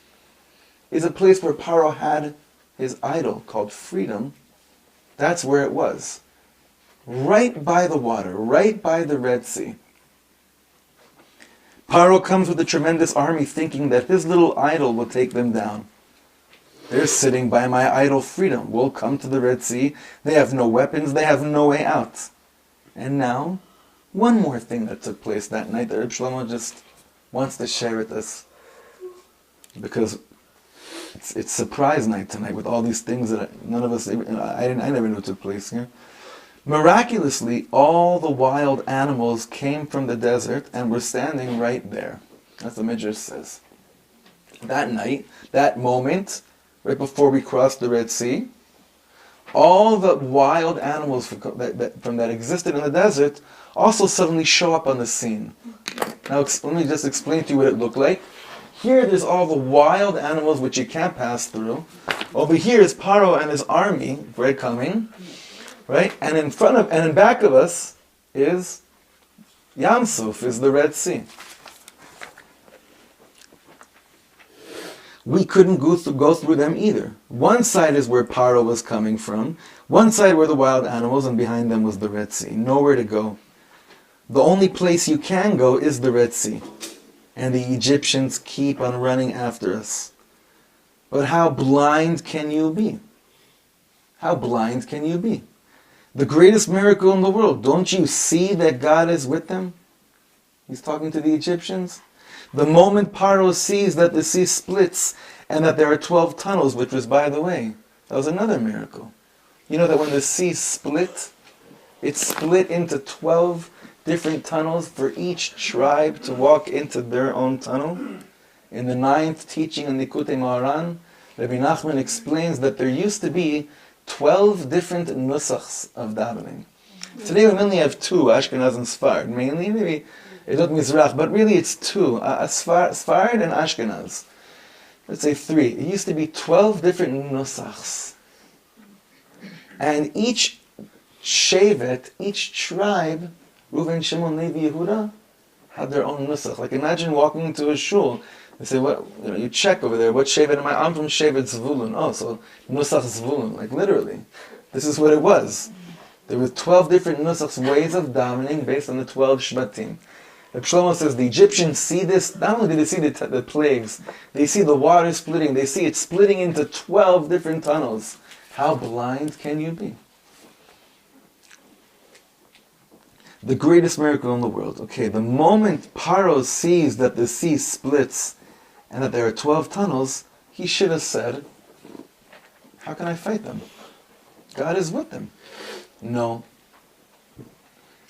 is a place where Paro had his idol called freedom. That's where it was. Right by the water, right by the Red Sea. Paro comes with a tremendous army thinking that his little idol will take them down. They're sitting by my idol freedom. We'll come to the Red Sea. They have no weapons. They have no way out. And now, one more thing that took place that night that Rabbi Shlomo just wants to share with us. Because it's surprise night tonight with all these things that none of us, I never knew took place here. Miraculously, all the wild animals came from the desert and were standing right there. That's what Midrash says. That night, that moment, right before we crossed the Red Sea, all the wild animals from that existed in the desert also suddenly show up on the scene. Now let me just explain to you what it looked like. Here there's all the wild animals which you can't pass through. Over here is Paro and his army, right, coming. Right? And in front of and in back of us is Yam Suf, is the Red Sea. We couldn't go through them either. One side is where Paro was coming from. One side were the wild animals, and behind them was the Red Sea. Nowhere to go. The only place you can go is the Red Sea. And the Egyptians keep on running after us. But how blind can you be? How blind can you be? The greatest miracle in the world. Don't you see that God is with them? He's talking to the Egyptians. The moment Paro sees that the sea splits and that there are 12 tunnels, which was, by the way, that was another miracle. You know that when the sea split, it split into 12 different tunnels for each tribe to walk into their own tunnel. In the 9th teaching in Likutei Moharan, Rabbi Nachman explains that there used to be 12 different nusachs of davening. Today we only have 2, Ashkenaz and Sfard. Mainly, maybe Edot Mizrach, but really it's 2, Sfard and Ashkenaz. Let's say 3. It used to be 12 different nusachs. And each shevet, each tribe, Reuven, Shimon, Levi, Yehuda, had their own nusach. Like imagine walking into a shul. They say, what, you check over there, what Shevet am I? I'm from Shevet Zvulun. Oh, so Nusach Zvulun, like literally. This is what it was. There were 12 different Nusachs, ways of davening based on the 12 Shvatim. Rabbi Shlomo says the Egyptians see this, not only do they see the plagues, they see the water splitting, they see it splitting into 12 different tunnels. How blind can you be? The greatest miracle in the world. Okay, the moment Paro sees that the sea splits and that there are 12 tunnels, he should have said, how can I fight them? God is with them. No.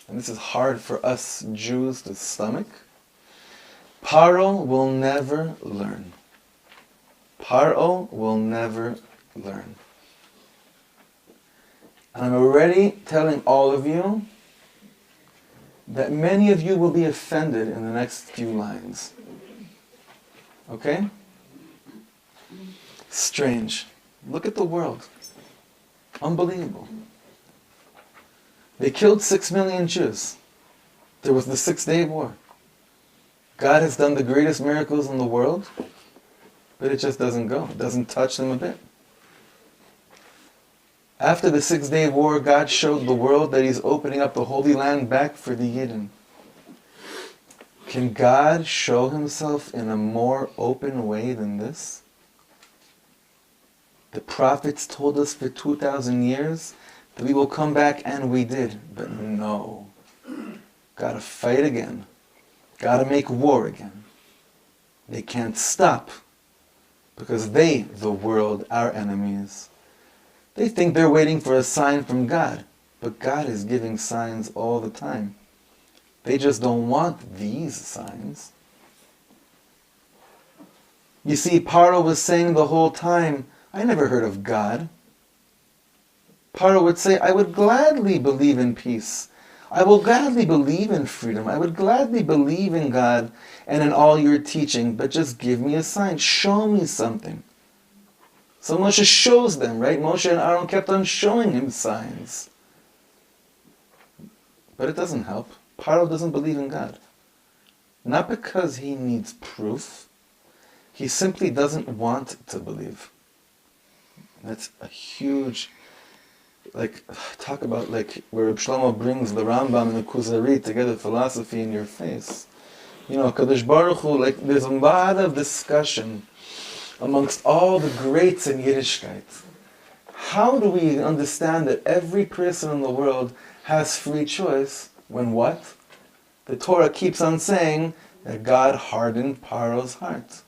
And this is hard for us Jews to stomach. Paro will never learn. Paro will never learn. And I'm already telling all of you that many of you will be offended in the next few lines. Okay? Strange. Look at the world. Unbelievable. They killed 6 million Jews. There was the 6-day war. God has done the greatest miracles in the world, but it just doesn't go. It doesn't touch them a bit. After the 6-day war, God showed the world that He's opening up the Holy Land back for the Yidden. Can God show Himself in a more open way than this? The prophets told us for 2,000 years that we will come back, and we did. But no. Gotta fight again. Gotta make war again. They can't stop. Because they, the world, our enemies, they think they're waiting for a sign from God. But God is giving signs all the time. They just don't want these signs. You see, Paro was saying the whole time, I never heard of God. Paro would say, I would gladly believe in peace. I will gladly believe in freedom. I would gladly believe in God and in all your teaching, but just give me a sign. Show me something. So Moshe shows them, right? Moshe and Aaron kept on showing him signs. But it doesn't help. Paro doesn't believe in God. Not because he needs proof. He simply doesn't want to believe. That's a huge... talk about where Rabbi Shlomo brings the Rambam and the Kuzari to get the philosophy in your face. Kadosh Baruch Hu, there's a lot of discussion amongst all the greats in Yiddishkeit. How do we understand that every person in the world has free choice when what? The Torah keeps on saying that God hardened Paro's heart.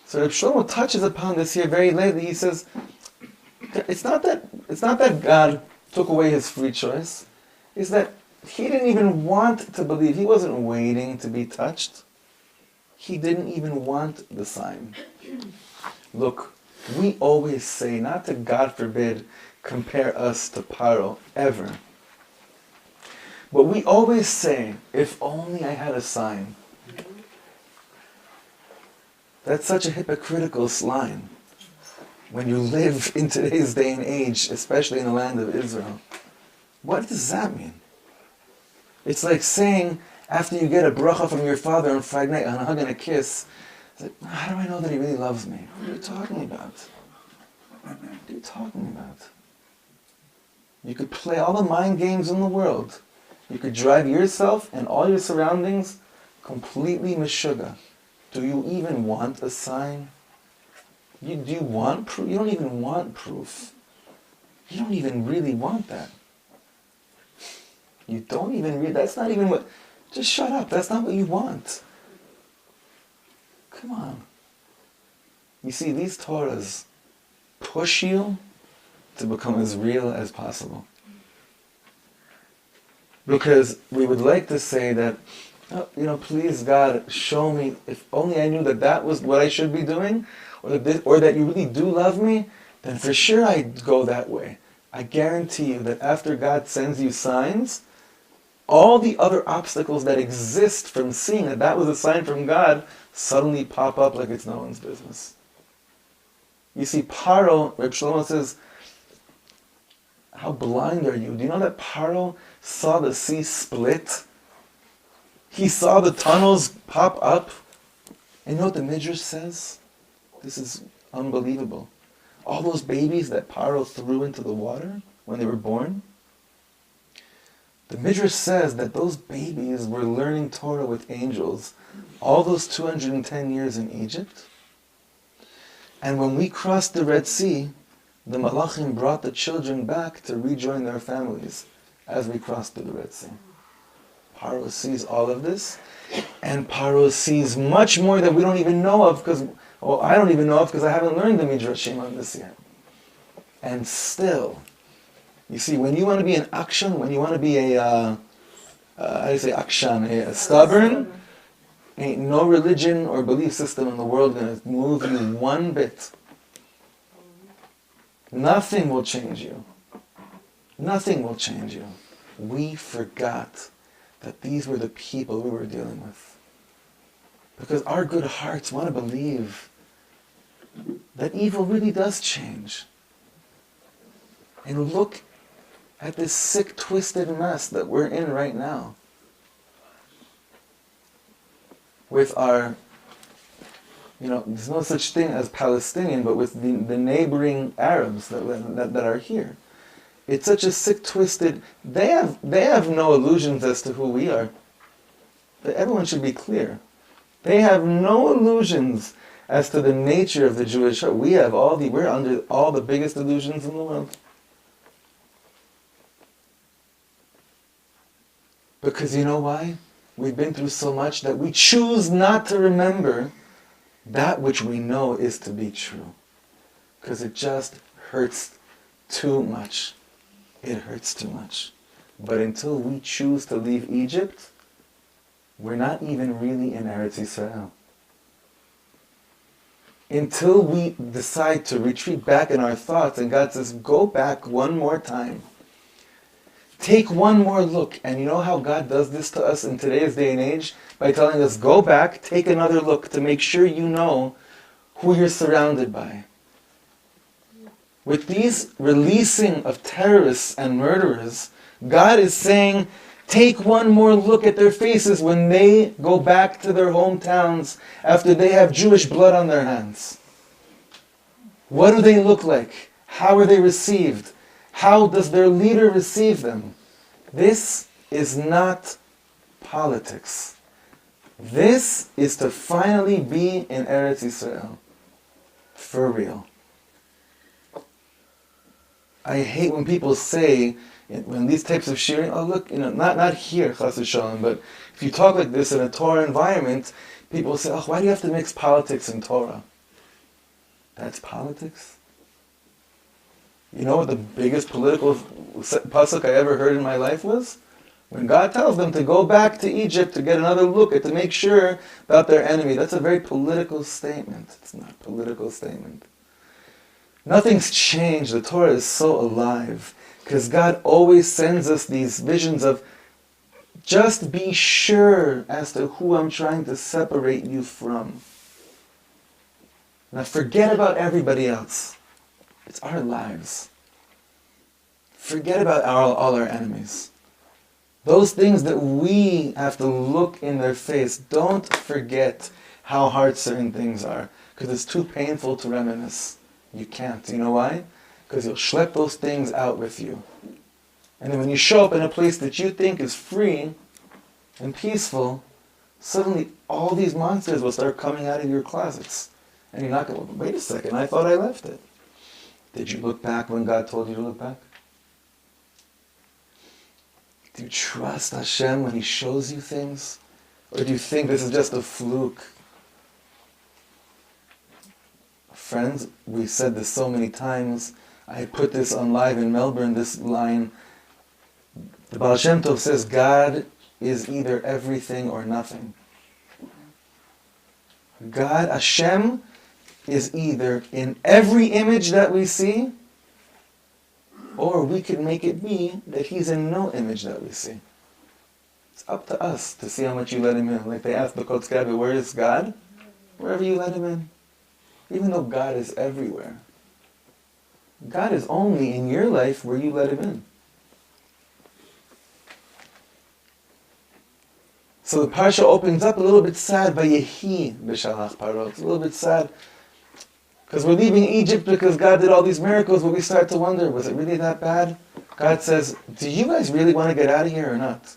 So Rabbi Shlomo touches upon this here very lately. He says, it's not that God took away his free choice. It's that he didn't even want to believe. He wasn't waiting to be touched. He didn't even want the sign. Look, we always say, not to, God forbid, compare us to Paro, ever. But we always say, if only I had a sign. That's such a hypocritical line. When you live in today's day and age, especially in the land of Israel. What does that mean? It's like saying, after you get a bracha from your father on Friday night, on a hug and a kiss, it's like, how do I know that he really loves me? What are you talking about? What are you talking about? You could play all the mind games in the world. You could drive yourself and all your surroundings completely meshuggah. Do you even want a sign? Do you want proof? You don't even want proof. You don't even really want that. You don't even really, that's not even what, just shut up, that's not what you want. Come on. You see, these Torahs push you to become as real as possible. Because we would like to say that, please God, show me, if only I knew that that was what I should be doing, or that you really do love me, then for sure I'd go that way. I guarantee you that after God sends you signs, all the other obstacles that exist from seeing that that was a sign from God suddenly pop up like it's no one's business. You see, Paro, Rabbi Shlomo says, how blind are you? Do you know that Paro saw the sea split? He saw the tunnels pop up. And you know what the Midrash says? This is unbelievable. All those babies that Paro threw into the water when they were born, the Midrash says that those babies were learning Torah with angels all those 210 years in Egypt. And when we crossed the Red Sea, the Malachim brought the children back to rejoin their families as we crossed through the Red Sea. Paro sees all of this, and Paro sees much more that we don't even know of, I don't even know of because I haven't learned the Midrashim on this yet. And still, you see, when you want to be an akshan, when you want to be a stubborn, ain't no religion or belief system in the world going to move you one bit. Nothing will change you. Nothing will change you. We forgot that these were the people we were dealing with. Because our good hearts want to believe that evil really does change. And look at this sick, twisted mess that we're in right now. With our, there's no such thing as Palestinian, but with the neighboring Arabs that are here. It's such a sick, twisted, they have no illusions as to who we are. But everyone should be clear. They have no illusions as to the nature of the Jewish heart. We're under all the biggest illusions in the world. Because you know why? We've been through so much that we choose not to remember that which we know is to be true. Because it just hurts too much. It hurts too much. But until we choose to leave Egypt, we're not even really in Eretz Yisrael. Until we decide to retreat back in our thoughts, and God says, go back one more time. Take one more look. And you know how God does this to us in today's day and age? By telling us, go back, take another look to make sure you know who you're surrounded by. With these releasing of terrorists and murderers, God is saying, take one more look at their faces when they go back to their hometowns after they have Jewish blood on their hands. What do they look like? How are they received? How does their leader receive them? This is not politics. This is to finally be in Eretz Yisrael. For real. I hate when people say, when these types of sharing, oh look, not here, Chas v'Shalom, but if you talk like this in a Torah environment, people say, oh, why do you have to mix politics and Torah? That's politics? You know what the biggest political pasuk I ever heard in my life was? When God tells them to go back to Egypt to get another look at, to make sure about their enemy. That's a very political statement. It's not a political statement. Nothing's changed. The Torah is so alive. Because God always sends us these visions of, just be sure as to who I'm trying to separate you from. Now forget about everybody else. It's our lives. Forget about all our enemies. Those things that we have to look in their face, don't forget how hard certain things are. Because it's too painful to reminisce. You can't. You know why? Because you'll schlep those things out with you. And then when you show up in a place that you think is free and peaceful, suddenly all these monsters will start coming out of your closets. And you're not going, wait a second, I thought I left it. Did you look back when God told you to look back? Do you trust Hashem when He shows you things? Or do you think this is just a fluke? Friends, we said this so many times. I put this on live in Melbourne, this line. The Baal Shem Tov says, God is either everything or nothing. God, Hashem, is either in every image that we see, or we could make it be that He's in no image that we see. It's up to us to see how much you let Him in. Like they asked the Kotz Rebbe, where is God? Wherever you let Him in. Even though God is everywhere. God is only in your life where you let Him in. So the parsha opens up a little bit sad, Vayehi Beshalach Paro. It's a little bit sad. Because we're leaving Egypt because God did all these miracles, but we start to wonder, was it really that bad? God says, do you guys really want to get out of here or not?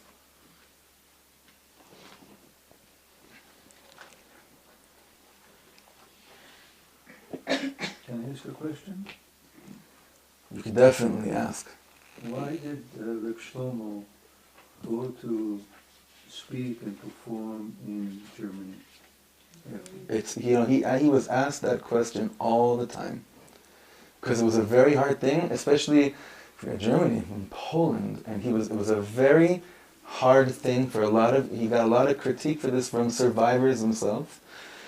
Can I ask a question? You could definitely ask. Why did Rabbi Shlomo go to speak and perform in Germany? It's he was asked that question all the time because it was a very hard thing, especially for Germany and Poland, and it was a very hard thing for he got a lot of critique for this from survivors themselves.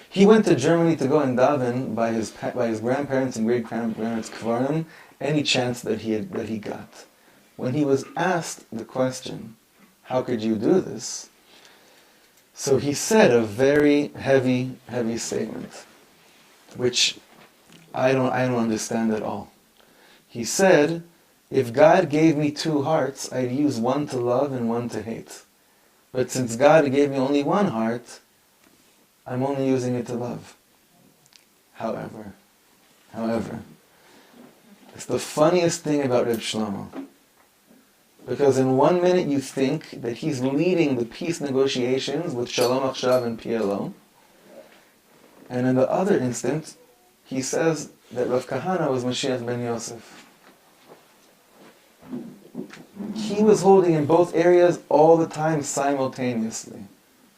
He went to Germany to go and daven by his grandparents and great grandparents kvarim any chance that he got. When he was asked the question, how could you do this? So he said a very heavy statement, which I don't understand at all. He said, if God gave me two hearts, I'd use one to love and one to hate. But since God gave me only one heart, I'm only using it to love. However, it's the funniest thing about Reb Shlomo. Because in 1 minute you think that he's leading the peace negotiations with Shalom Achshav and PLO, and in the other instant, he says that Rav Kahana was Mashiach ben Yosef. He was holding in both areas all the time simultaneously.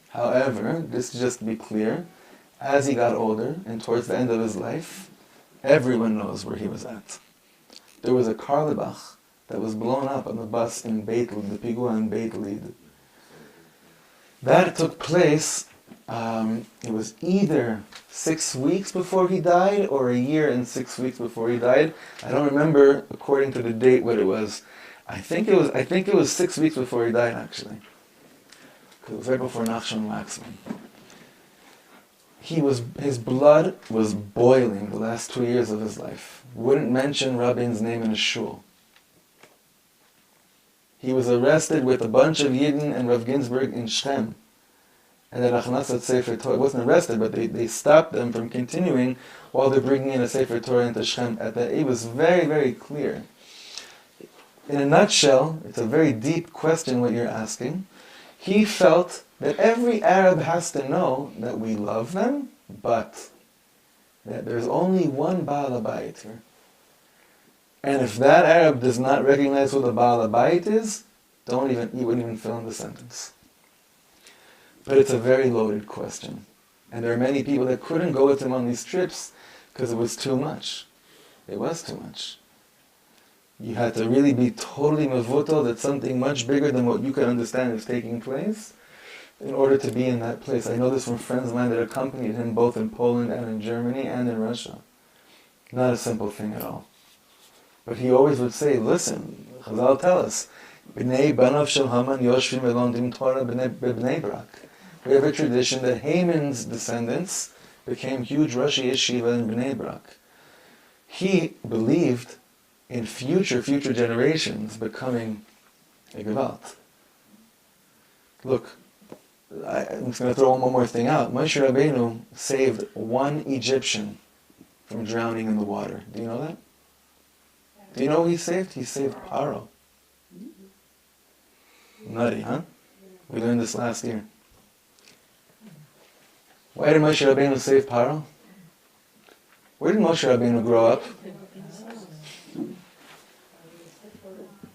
However, just to be clear, as he got older and towards the end of his life, everyone knows where he was at. There was a Karlebach that was blown up on the bus in Beit Lid, the Pigua in Beit Lid. That took place, it was either 6 weeks before he died or a year and 6 weeks before he died. I don't remember according to the date what it was. I think it was 6 weeks before he died actually. Because it was right before Nachshon Waxman. His blood was boiling the last 2 years of his life. Wouldn't mention Rabin's name in a shul. He was arrested with a bunch of Yidden and Rav Ginsburg in Shechem. And then Achnasat Sefer Torah, wasn't arrested, but they stopped them from continuing while they're bringing in a Sefer Torah into Shechem. It was very, very clear. In a nutshell, it's a very deep question what you're asking. He felt that every Arab has to know that we love them, but that there's only one Baal Habayit here. And if that Arab does not recognize who the Baal Habayit is, he wouldn't even fill in the sentence. But it's a very loaded question. And there are many people that couldn't go with him on these trips because it was too much. It was too much. You had to really be totally mevuto that something much bigger than what you could understand is taking place in order to be in that place. I know this from friends of mine that accompanied him both in Poland and in Germany and in Russia. Not a simple thing at all. But he always would say, listen, Chazal tell us, B'nei banav shel Haman yoshvim elondim Torah b'nei Brak. We have a tradition that Haman's descendants became huge Rosh Yeshiva in Bnei Brak. He believed in future generations becoming a Gewalt. Look, I'm just going to throw one more thing out. Moshe Rabbeinu saved one Egyptian from drowning in the water. Do you know that? Do you know who he saved? He saved Paro. Nutty, huh? We learned this last year. Why did Moshe Rabbeinu save Paro? Where did Moshe Rabbeinu grow up?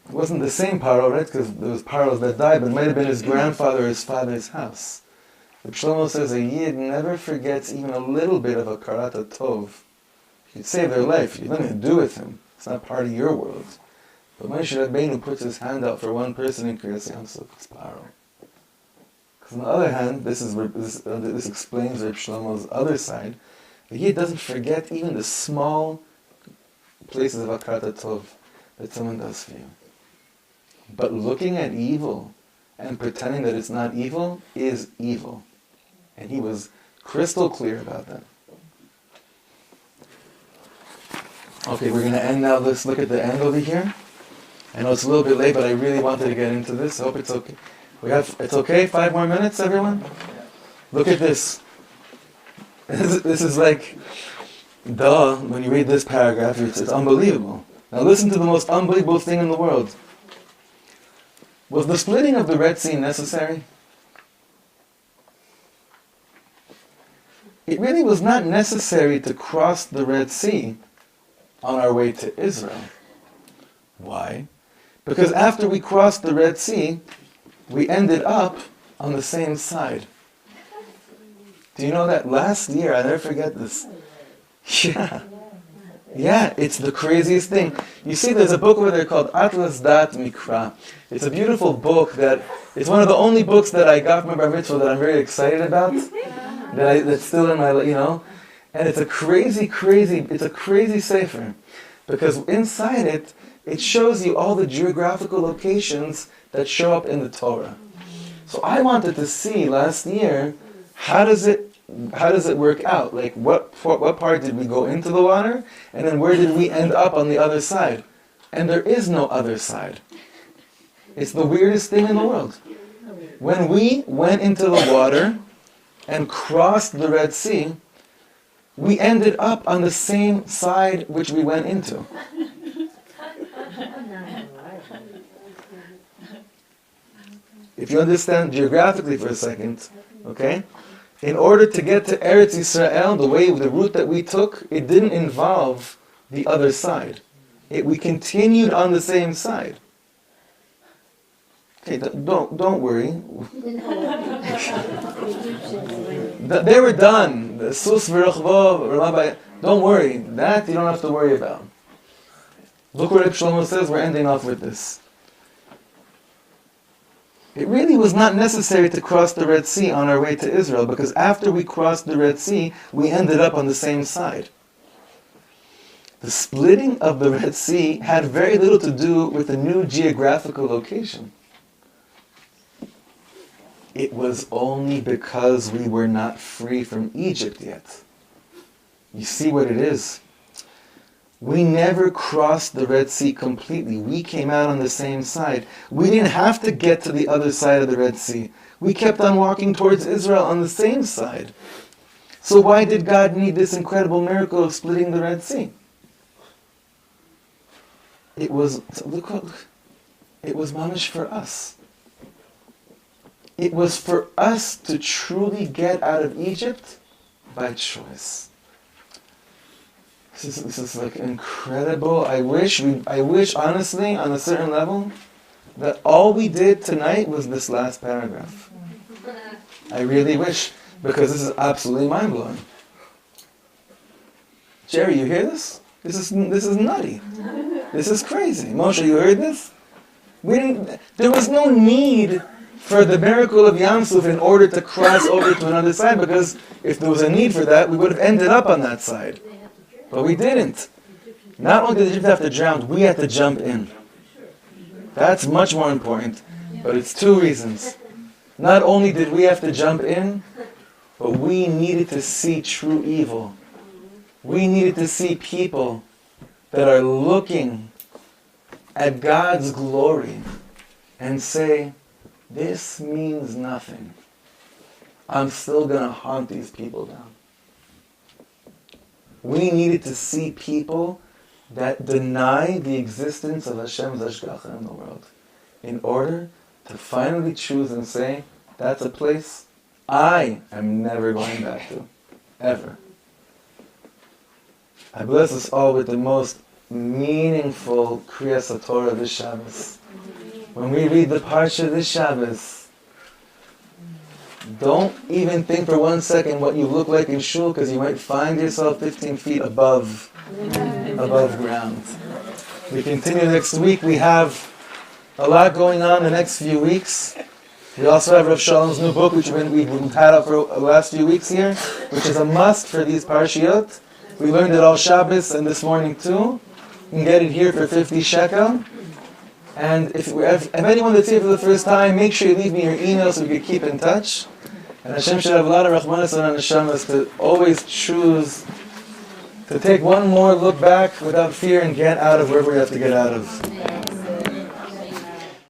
It wasn't the same Paro, right? Because there was Paros that died, but it might have been his grandfather or his father's house. Rabbi Shlomo says a Yid never forgets even a little bit of a karata tov. You save their life. You have nothing to do with him. It's not part of your world. But Moshe Rabbeinu puts his hand out for one person in Kriyas Yamsuf. It's Paro. Because on the other hand, this explains Rabbi Shlomo's other side. The Yid doesn't forget even the small places of akarata tov that someone does for you. But looking at evil and pretending that it's not evil is evil. And he was crystal clear about that. Okay, we're going to end now. Let's look at the end over here. I know it's a little bit late, but I really wanted to get into this. I hope it's okay. It's okay, 5 more minutes, everyone? Look at this. This is like, duh, when you read this paragraph, it's unbelievable. Now listen to the most unbelievable thing in the world. Was the splitting of the Red Sea necessary? It really was not necessary to cross the Red Sea on our way to Israel. Why? Because after we crossed the Red Sea, we ended up on the same side. Do you know that last year, I'll never forget this. Yeah, it's the craziest thing. You see, there's a book over there called Atlas Dat Mikra. It's a beautiful book it's one of the only books that I got from my bar mitzvah that I'm very excited about. That's still in my, and it's a crazy sefer. Because inside it, it shows you all the geographical locations that show up in the Torah. So I wanted to see last year, how does it work out? Like what part did we go into the water, and then where did we end up on the other side? And there is no other side. It's the weirdest thing in the world. When we went into the water and crossed the Red Sea, we ended up on the same side which we went into. If you understand geographically for a second, okay? In order to get to Eretz Yisrael, the route that we took, it didn't involve the other side. We continued on the same side. Okay, don't worry. They were done. Don't worry. That you don't have to worry about. Look what Rabbi Shlomo says. We're ending off with this. It really was not necessary to cross the Red Sea on our way to Israel, because after we crossed the Red Sea, we ended up on the same side. The splitting of the Red Sea had very little to do with the new geographical location. It was only because we were not free from Egypt yet. You see what it is? We never crossed the Red Sea completely. We came out on the same side. We didn't have to get to the other side of the Red Sea. We kept on walking towards Israel on the same side. So why did God need this incredible miracle of splitting the Red Sea? It was mamish for us. It was for us to truly get out of Egypt by choice. This is like incredible. I wish honestly, on a certain level, that all we did tonight was this last paragraph. I really wish, because this is absolutely mind-blowing. Jerry, you hear this? This is nutty. This is crazy. Moshe, you heard this? There was no need for the miracle of Yam Suf in order to cross over to another side, because if there was a need for that, we would have ended up on that side. But we didn't. Not only did the Egyptians have to drown, we had to jump in. That's much more important. But it's two reasons. Not only did we have to jump in, but we needed to see true evil. We needed to see people that are looking at God's glory and say, this means nothing. I'm still going to hunt these people down. We needed to see people that deny the existence of Hashem's Hashgacha in the world in order to finally choose and say, that's a place I am never going back to. Ever. I bless us all with the most meaningful Kriyas HaTorah this Shabbos. When we read the parsha this Shabbos, don't even think for 1 second what you look like in shul, because you might find yourself 15 feet above ground. We continue next week. We have a lot going on the next few weeks. We also have Rav Shalom's new book, which we've had up for the last few weeks here, which is a must for these parshiot. We learned it all Shabbos and this morning too. You can get it here for 50 shekel. And if anyone that's here for the first time, make sure you leave me your email so we can keep in touch. And Hashem should have a lot of Rahmanas and Neshamas to always choose to take one more look back without fear and get out of wherever we have to get out of.